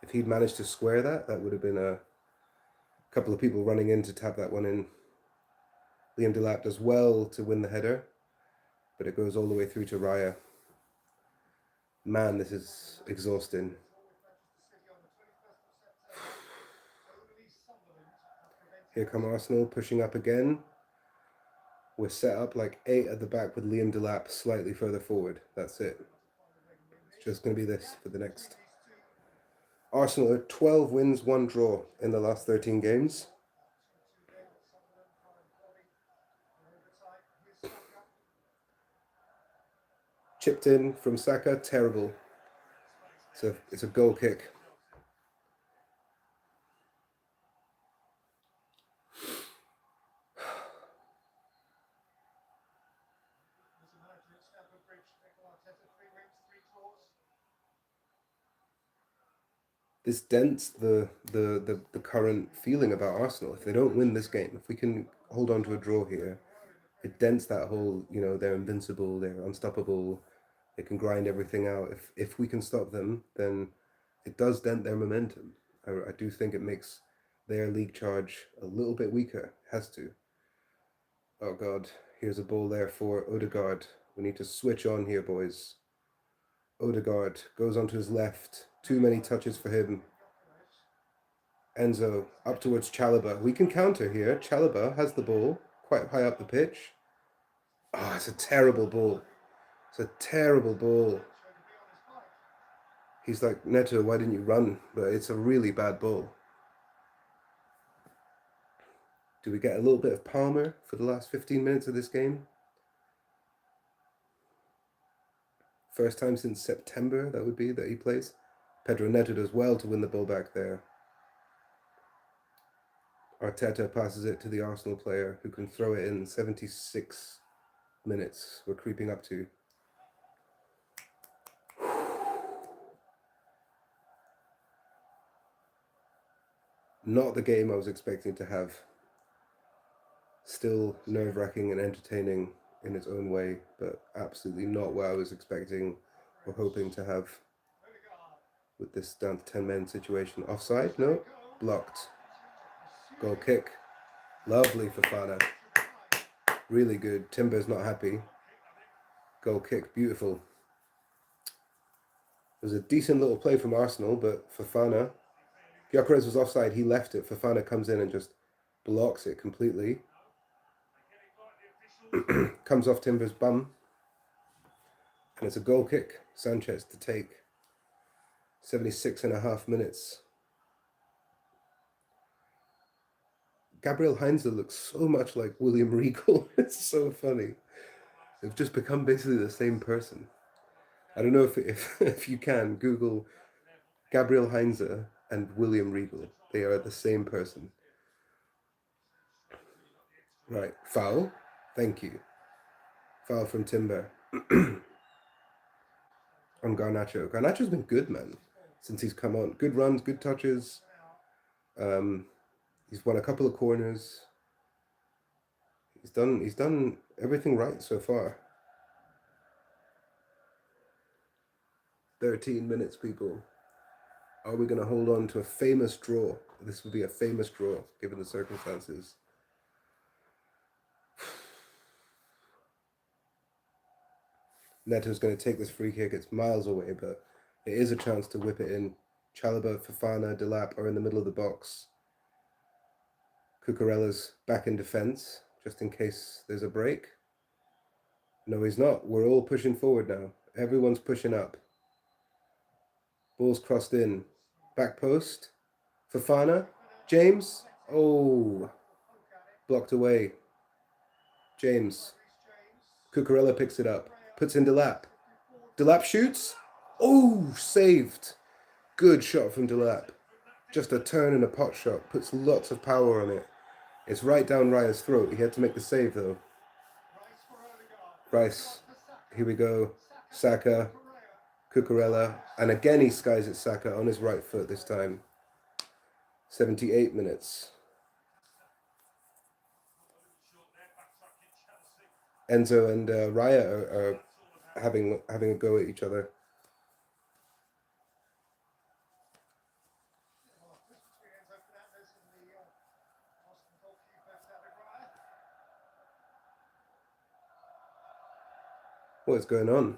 If he'd managed to square that, that would have been a couple of people running in to tap that one in. Liam Delap does well to win the header, but it goes all the way through to Raya. Man, this is exhausting. Here come Arsenal pushing up again. We're set up like 8 at the back with Liam Delap slightly further forward. That's it. It's just going to be this for the next. Arsenal are 12 wins, 1 draw in the last 13 games. Chipped in from Saka, terrible. It's a goal kick. This dents the current feeling about Arsenal. If they don't win this game, if we can hold on to a draw here, it dents that whole, they're invincible, they're unstoppable, they can grind everything out. If we can stop them, then it does dent their momentum. I do think it makes their league charge a little bit weaker. It has to. Oh God, here's a ball there for Odegaard. We need to switch on here, boys. Odegaard goes onto his left. Too many touches for him. Enzo up towards Chalobah. We can counter here. Chalobah has the ball quite high up the pitch. Oh, it's a terrible ball. It's a terrible ball. He's like, Neto, why didn't you run? But it's a really bad ball. Do we get a little bit of Palmer for the last 15 minutes of this game? First time since September, that would be, that he plays. Pedro Neto does well to win the ball back there. Arteta passes it to the Arsenal player who can throw it in. 76 minutes we're creeping up to. Not the game I was expecting to have. Still nerve-wracking and entertaining in its own way, but absolutely not what I was expecting or hoping to have with this down to 10 men situation. Offside? No. Blocked. Goal kick. Lovely Fofana. Really good. Timber's not happy. Goal kick, beautiful. It was a decent little play from Arsenal, but Fofana, Gyökeres was offside, he left it. Fofana comes in and just blocks it completely. Comes off Timber's bum. And it's a goal kick. Sanchez to take. 76.5 minutes. Gabriel Heinze looks so much like William Regal. It's so funny. They've just become basically the same person. I don't know if you can Google Gabriel Heinze and William Regal. They are the same person. Right, foul. Thank you. Foul from Timber. On Garnacho. Garnacho's been good, man, since he's come on. Good runs, good touches. He's won a couple of corners. He's done everything right so far. 13 minutes, people. Are we going to hold on to a famous draw? This would be a famous draw, given the circumstances. Neto's going to take this free kick. It's miles away, but it is a chance to whip it in. Chalobah, Fofana, Delap are in the middle of the box. Cucurella's back in defence, just in case there's a break. No, he's not. We're all pushing forward now. Everyone's pushing up. Ball's crossed in. Back post. Fofana. James. Oh. Blocked away. James. Cucurella picks it up. Puts in Delap. Delap shoots. Oh, saved. Good shot from Delap. Just a turn and a pot shot. Puts lots of power on it. It's right down Raya's throat. He had to make the save, though. Rice. Here we go. Saka. Cucurella. And again he skies at Saka on his right foot this time. 78 minutes. Enzo and Raya are having a go at each other. What's going on?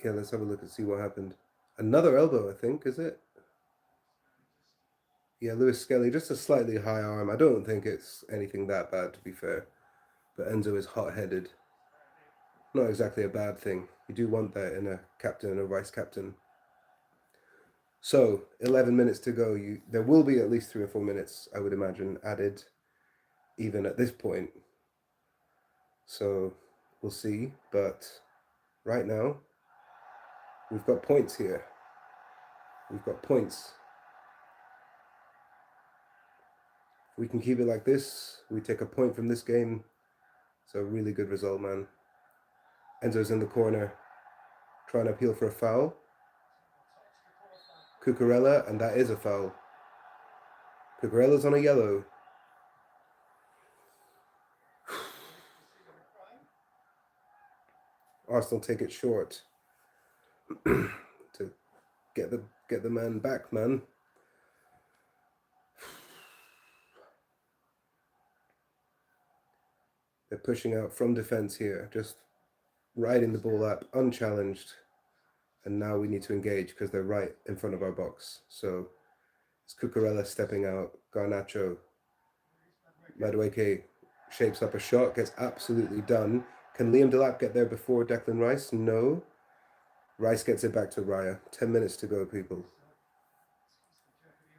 Yeah, let's have a look and see what happened. Another elbow, I think, is it? Yeah, Lewis Skelly, just a slightly high arm. I don't think it's anything that bad, to be fair. But Enzo is hot-headed. Not exactly a bad thing. You do want that in a captain and a vice captain. So, 11 minutes to go. There will be at least 3 or 4 minutes, I would imagine, added, even at this point. So, we'll see. But right now, we've got points here. We've got points. If we can keep it like this, we take a point from this game. It's a really good result, man. Enzo's in the corner, trying to appeal for a foul. Cucurella, and that is a foul. Cucurella's on a yellow. Arsenal take it short to get the man back, man. They're pushing out from defence here, just riding the ball up, unchallenged. And now we need to engage because they're right in front of our box. So it's Cucurella stepping out. Garnacho. Madueke shapes up a shot, gets absolutely done. Can Liam Delap get there before Declan Rice? No. Rice gets it back to Raya. 10 minutes to go, people.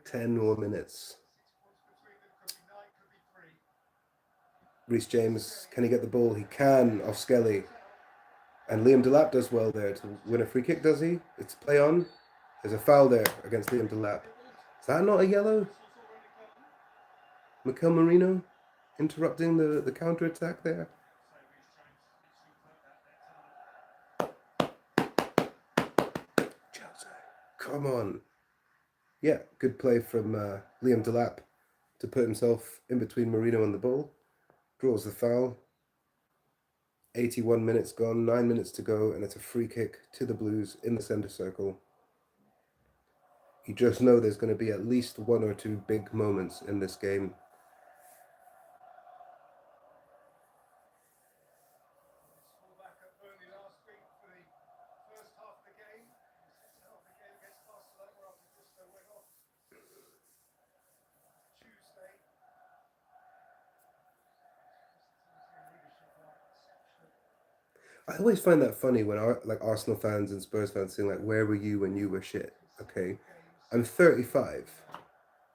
10 more minutes. Reece James, can he get the ball? He can, off Skelly. And Liam Delap does well there to win a free kick, does he? It's play on. There's a foul there against Liam Delap. Is that not a yellow? Mikel Merino interrupting the counter-attack there. Chelsea. Come on. Yeah, good play from Liam Delap to put himself in between Merino and the ball. Draws the foul. 81 minutes gone, 9 minutes to go, and it's a free kick to the Blues in the centre circle. You just know there's going to be at least one or two big moments in this game. I always find that funny when like Arsenal fans and Spurs fans saying like, "Where were you when you were shit?" Okay, I'm 35.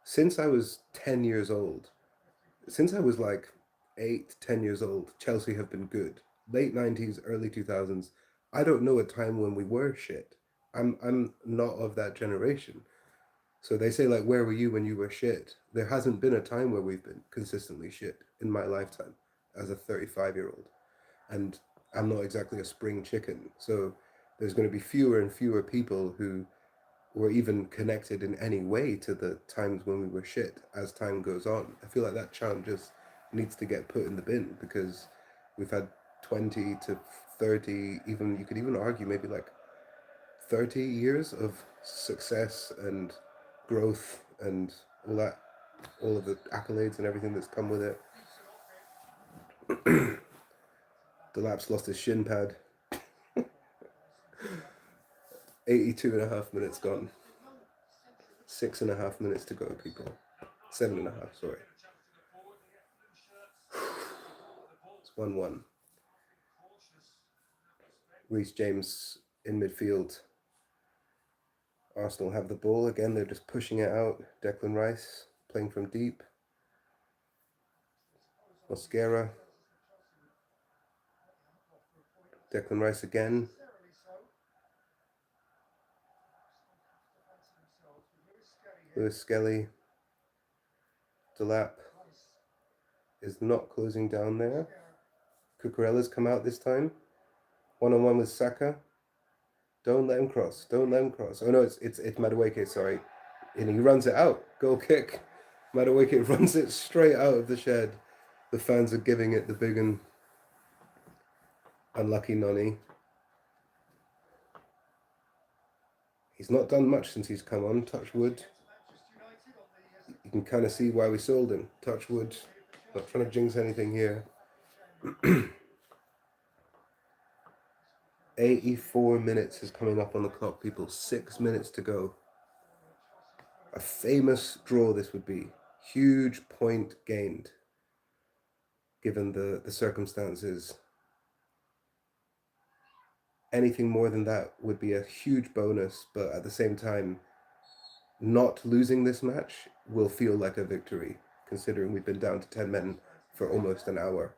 Since I was 10 years old, since I was like 8, 10 years old, Chelsea have been good. Late 90s, early 2000s. I don't know a time when we were shit. I'm not of that generation. So they say like, "Where were you when you were shit?" There hasn't been a time where we've been consistently shit in my lifetime as a 35-year-old. And I'm not exactly a spring chicken. So there's going to be fewer and fewer people who were even connected in any way to the times when we were shit as time goes on. I feel like that chant just needs to get put in the bin because we've had 20 to 30, even you could even argue maybe like 30 years of success and growth and all that, all of the accolades and everything that's come with it. Delap's lost his shin pad. 82 and a half minutes gone. 6.5 minutes to go, people. 7.5, sorry. It's 1-1. Reece James in midfield. Arsenal have the ball. Again, they're just pushing it out. Declan Rice playing from deep. Mosquera. Declan Rice again. Lewis Skelly. Delap is not closing down there. Cucurella's come out this time. 1-on-1 with Saka. Don't let him cross. Don't let him cross. Oh no, it's Madueke, sorry. And he runs it out. Goal kick. Madueke runs it straight out of the shed. The fans are giving it the big and unlucky nonny. He's not done much since he's come on. Touch wood. You can kind of see why we sold him. Touch wood. Not trying to jinx anything here. 84 minutes is coming up on the clock, people. 6 minutes to go. A famous draw this would be. Huge point gained, given the circumstances. Anything more than that would be a huge bonus, but at the same time, not losing this match will feel like a victory, considering we've been down to 10 men for almost an hour.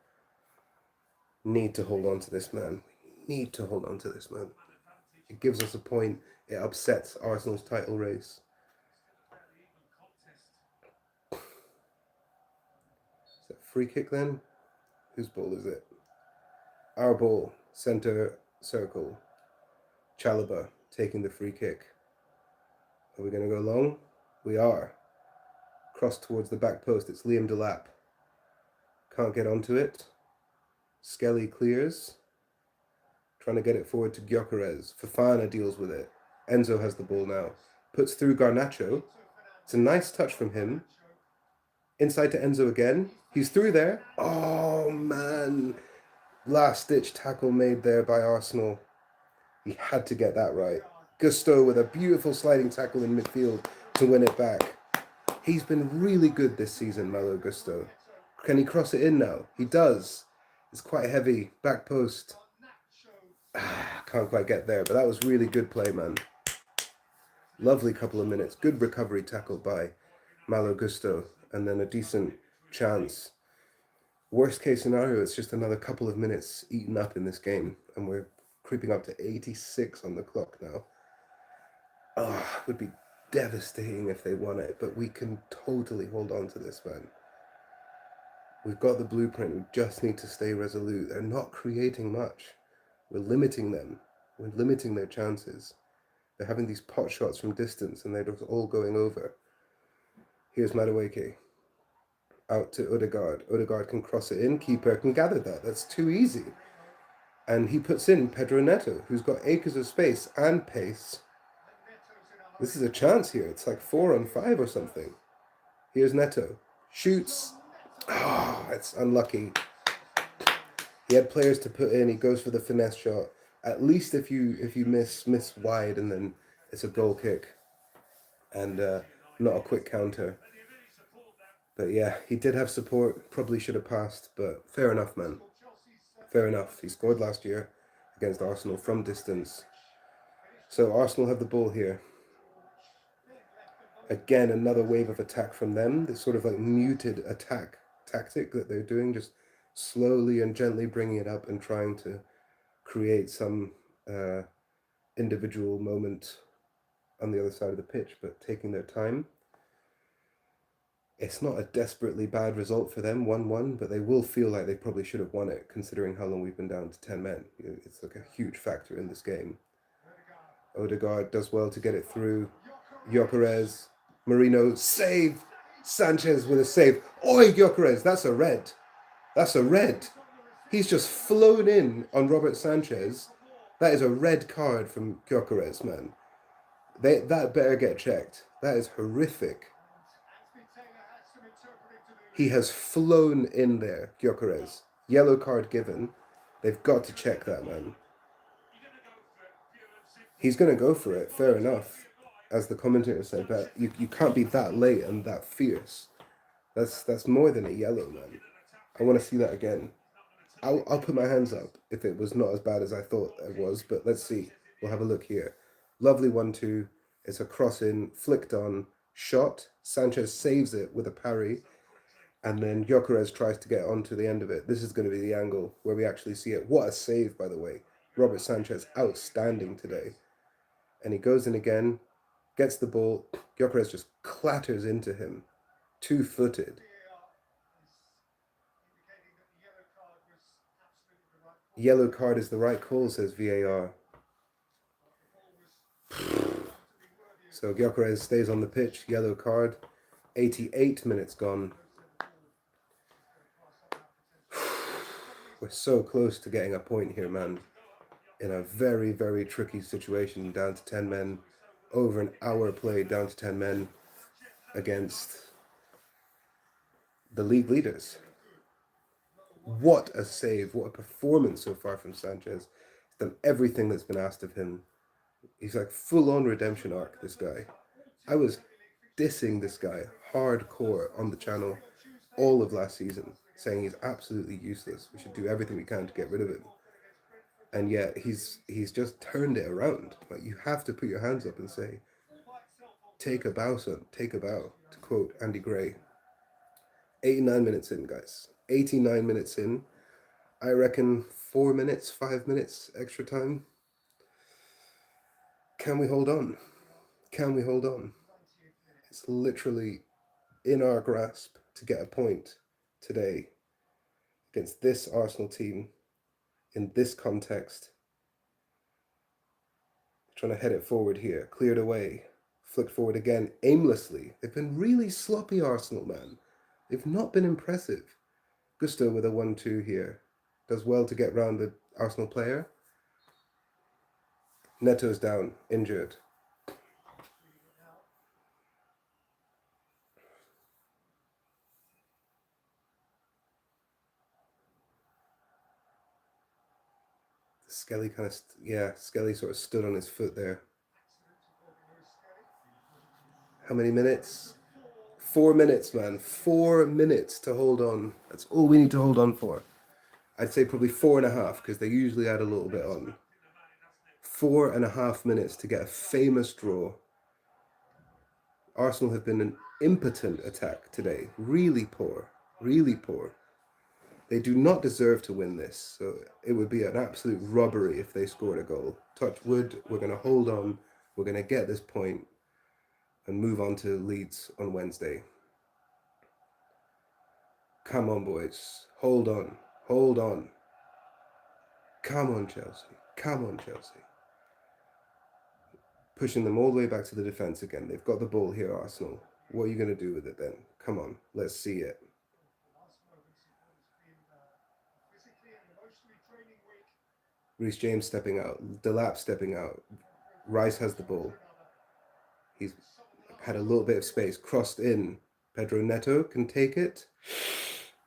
Need to hold on to this, man. Need to hold on to this, man. It gives us a point. It upsets Arsenal's title race. Is that free kick then? Whose ball is it? Our ball. Center circle. Chalobah taking the free kick. Are we going to go long? We are. Cross towards the back post. It's Liam Delap. Can't get onto it. Skelly clears. Trying to get it forward to Gyökeres. Fofana deals with it. Enzo has the ball now. Puts through Garnacho. It's a nice touch from him. Inside to Enzo again. He's through there. Oh, man. Last-ditch tackle made there by Arsenal. He had to get that right. Gusto with a beautiful sliding tackle in midfield to win it back. He's been really good this season, Malo Gusto. Can he cross it in now? He does. It's quite heavy. Back post. Can't quite get there, but that was really good play, man. Lovely couple of minutes. Good recovery tackle by Malo Gusto. And then a decent chance. Worst case scenario, it's just another couple of minutes eaten up in this game. And we're creeping up to 86 on the clock now. It would be devastating if they won it, but we can totally hold on to this, man. We've got the blueprint. We just need to stay resolute. They're not creating much. We're limiting them. We're limiting their chances. They're having these pot shots from distance and they're just all going over. Here's Madueke. Out to Odegaard. Odegaard can cross it in. Keeper can gather that. That's too easy. And he puts in Pedro Neto, who's got acres of space and pace. This is a chance here. It's like 4-on-5 or something. Here's Neto. Shoots. Ah, oh, it's unlucky. He had players to put in. He goes for the finesse shot. At least if you miss wide, and then it's a goal kick and not a quick counter. But yeah, he did have support. Probably should have passed, but fair enough, man. Fair enough. He scored last year against Arsenal from distance. So Arsenal have the ball here. Again, another wave of attack from them. This sort of like muted attack tactic that they're doing, just slowly and gently bringing it up and trying to create some individual moment on the other side of the pitch, but taking their time. It's not a desperately bad result for them, 1-1, but they will feel like they probably should have won it, considering how long we've been down to 10 men. It's like a huge factor in this game. Odegaard does well to get it through. Gyökeres, Marino, save! Sanchez with a save. Oi, Gyökeres, that's a red. That's a red. He's just flown in on Robert Sanchez. That is a red card from Gyökeres, man. That better get checked. That is horrific. He has flown in there, Gyökeres. Yellow card given. They've got to check that, man. He's going to go for it, fair enough, as the commentator said, but you can't be that late and that fierce. That's more than a yellow, man. I want to see that again. I'll put my hands up if it was not as bad as I thought it was, but let's see. We'll have a look here. Lovely 1-2. It's a cross in, flicked on, shot. Sanchez saves it with a parry, and then Gyökeres tries to get onto the end of it. This is going to be the angle where we actually see it. What a save, by the way. Robert Sanchez, outstanding today. And he goes in again, gets the ball. Gyökeres just clatters into him, 2-footed. Yellow card is the right call, says VAR. So Gyökeres stays on the pitch, yellow card. 88 minutes gone. We're so close to getting a point here, man. In a very, very tricky situation, down to 10 men. Over an hour played, down to 10 men against the league leaders. What a save. What a performance so far from Sanchez. He's done everything that's been asked of him. He's like full-on redemption arc, this guy. I was dissing this guy hardcore on the channel all of last season, saying he's absolutely useless. We should do everything we can to get rid of him. And yet he's just turned it around. Like, you have to put your hands up and say, take a bow, son, take a bow, to quote Andy Gray. 89 minutes in, guys. 89 minutes in. I reckon 4 minutes, 5 minutes extra time. Can we hold on? Can we hold on? It's literally in our grasp to get a point today against this Arsenal team in this context. Trying to head it forward here. Cleared away. Flicked forward again aimlessly. They've been really sloppy, Arsenal, man. They've not been impressive. Gusto with a 1-2 here. Does well to get round the Arsenal player. Neto's down, injured. Skelly kind of, Skelly sort of stood on his foot there. How many minutes? 4 minutes, man. 4 minutes to hold on. That's all we need to hold on for. I'd say probably 4.5, because they usually add a little bit on. 4.5 minutes to get a famous draw. Arsenal have been an impotent attack today. Really poor. Really poor. They do not deserve to win this, so it would be an absolute robbery if they scored a goal. Touch wood, we're going to hold on, we're going to get this point and move on to Leeds on Wednesday. Come on, boys. Hold on. Hold on. Come on, Chelsea. Come on, Chelsea. Pushing them all the way back to the defence again. They've got the ball here, Arsenal. What are you going to do with it then? Come on, let's see it. Reece James stepping out. Delap stepping out. Rice has the ball. He's had a little bit of space, crossed in. Pedro Neto can take it.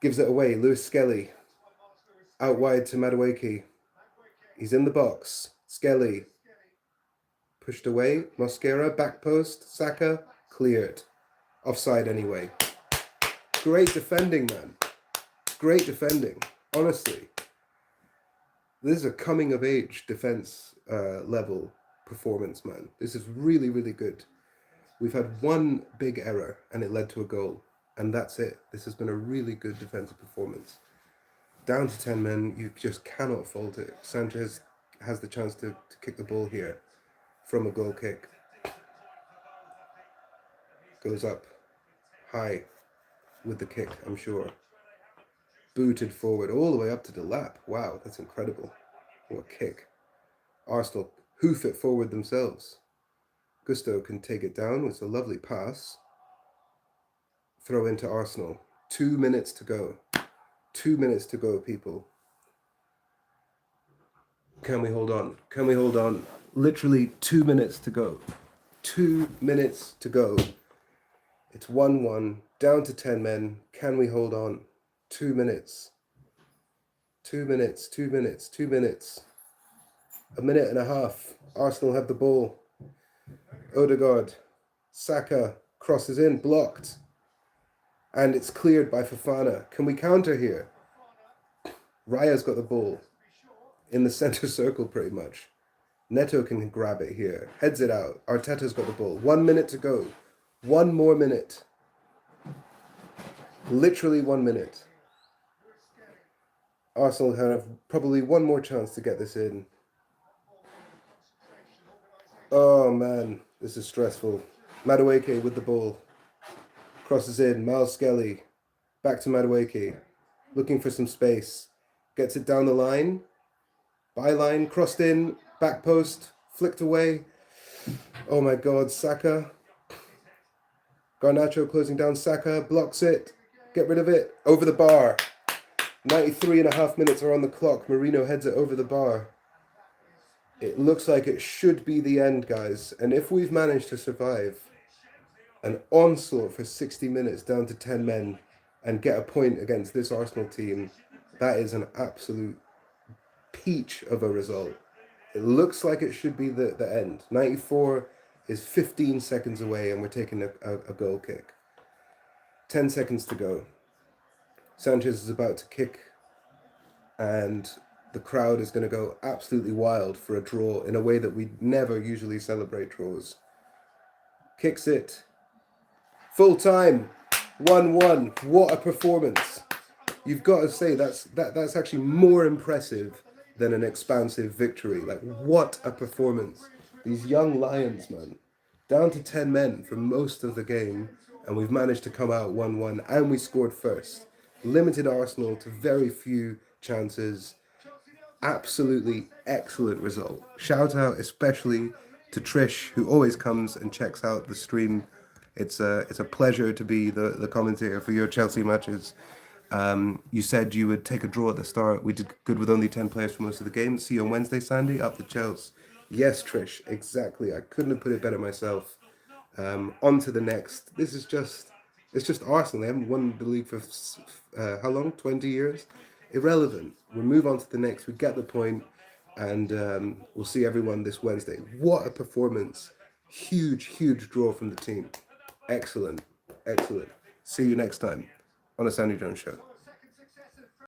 Gives it away. Lewis Skelly. Out wide to Madueke. He's in the box. Skelly. Pushed away. Mosquera. Back post. Saka. Cleared. Offside anyway. Great defending, man. Great defending. Honestly. This is a coming of age defense level performance, man. This is really, really good. We've had one big error and it led to a goal. And that's it. This has been a really good defensive performance. Down to 10 men, you just cannot fault it. Sanchez has the chance to kick the ball here from a goal kick. Goes up high with the kick, I'm sure. Booted forward all the way up to the lap. Wow, that's incredible. What a kick. Arsenal hoof it forward themselves. Gusto can take it down. It's a lovely pass. Throw into Arsenal. 2 minutes to go. 2 minutes to go, people. Can we hold on? Can we hold on? Literally 2 minutes to go. 2 minutes to go. It's 1-1. Down to 10 men. Can we hold on? 2 minutes. 2 minutes. 2 minutes. 2 minutes. A minute and a half. Arsenal have the ball. Odegaard. Saka crosses in. Blocked. And it's cleared by Fofana. Can we counter here? Raya's got the ball. In the centre circle pretty much. Neto can grab it here. Heads it out. Arteta's got the ball. 1 minute to go. 1 more minute. Literally 1 minute. Arsenal have probably one more chance to get this in. Oh man, this is stressful. Madueke with the ball. Crosses in. Miles Skelly. Back to Madueke. Looking for some space. Gets it down the line. Byline. Crossed in. Back post. Flicked away. Oh my god. Saka. Garnacho closing down Saka. Blocks it. Get rid of it. Over the bar. 93.5 minutes are on the clock. Marino heads it over the bar. It looks like it should be the end, guys. And if we've managed to survive an onslaught for 60 minutes down to 10 men and get a point against this Arsenal team, that is an absolute peach of a result. It looks like it should be the end. 94 is 15 seconds away and we're taking a goal kick. 10 seconds to go. Sanchez is about to kick and the crowd is going to go absolutely wild for a draw in a way that we never usually celebrate draws. Kicks it. Full time. 1-1. What a performance. You've got to say that's actually more impressive than an expansive victory. Like, what a performance. These young Lions, man. Down to 10 men for most of the game, and we've managed to come out 1-1, and we scored first. Limited Arsenal to very few chances. Absolutely excellent result. Shout out especially to Trish, who always comes and checks out the stream. It's a pleasure to be the commentator for your Chelsea matches. You said you would take a draw at the start. We did good with only 10 players for most of the game. See you on Wednesday, Sandy. Up to Chelsea. Yes, Trish, exactly. I couldn't have put it better myself. On to the next. It's just Arsenal. They haven't won the league for how long? 20 years? Irrelevant. We'll move on to the next. We get the point, and we'll see everyone this Wednesday. What a performance. Huge draw from the team. Excellent. See you next time on a Sandy Jones Show.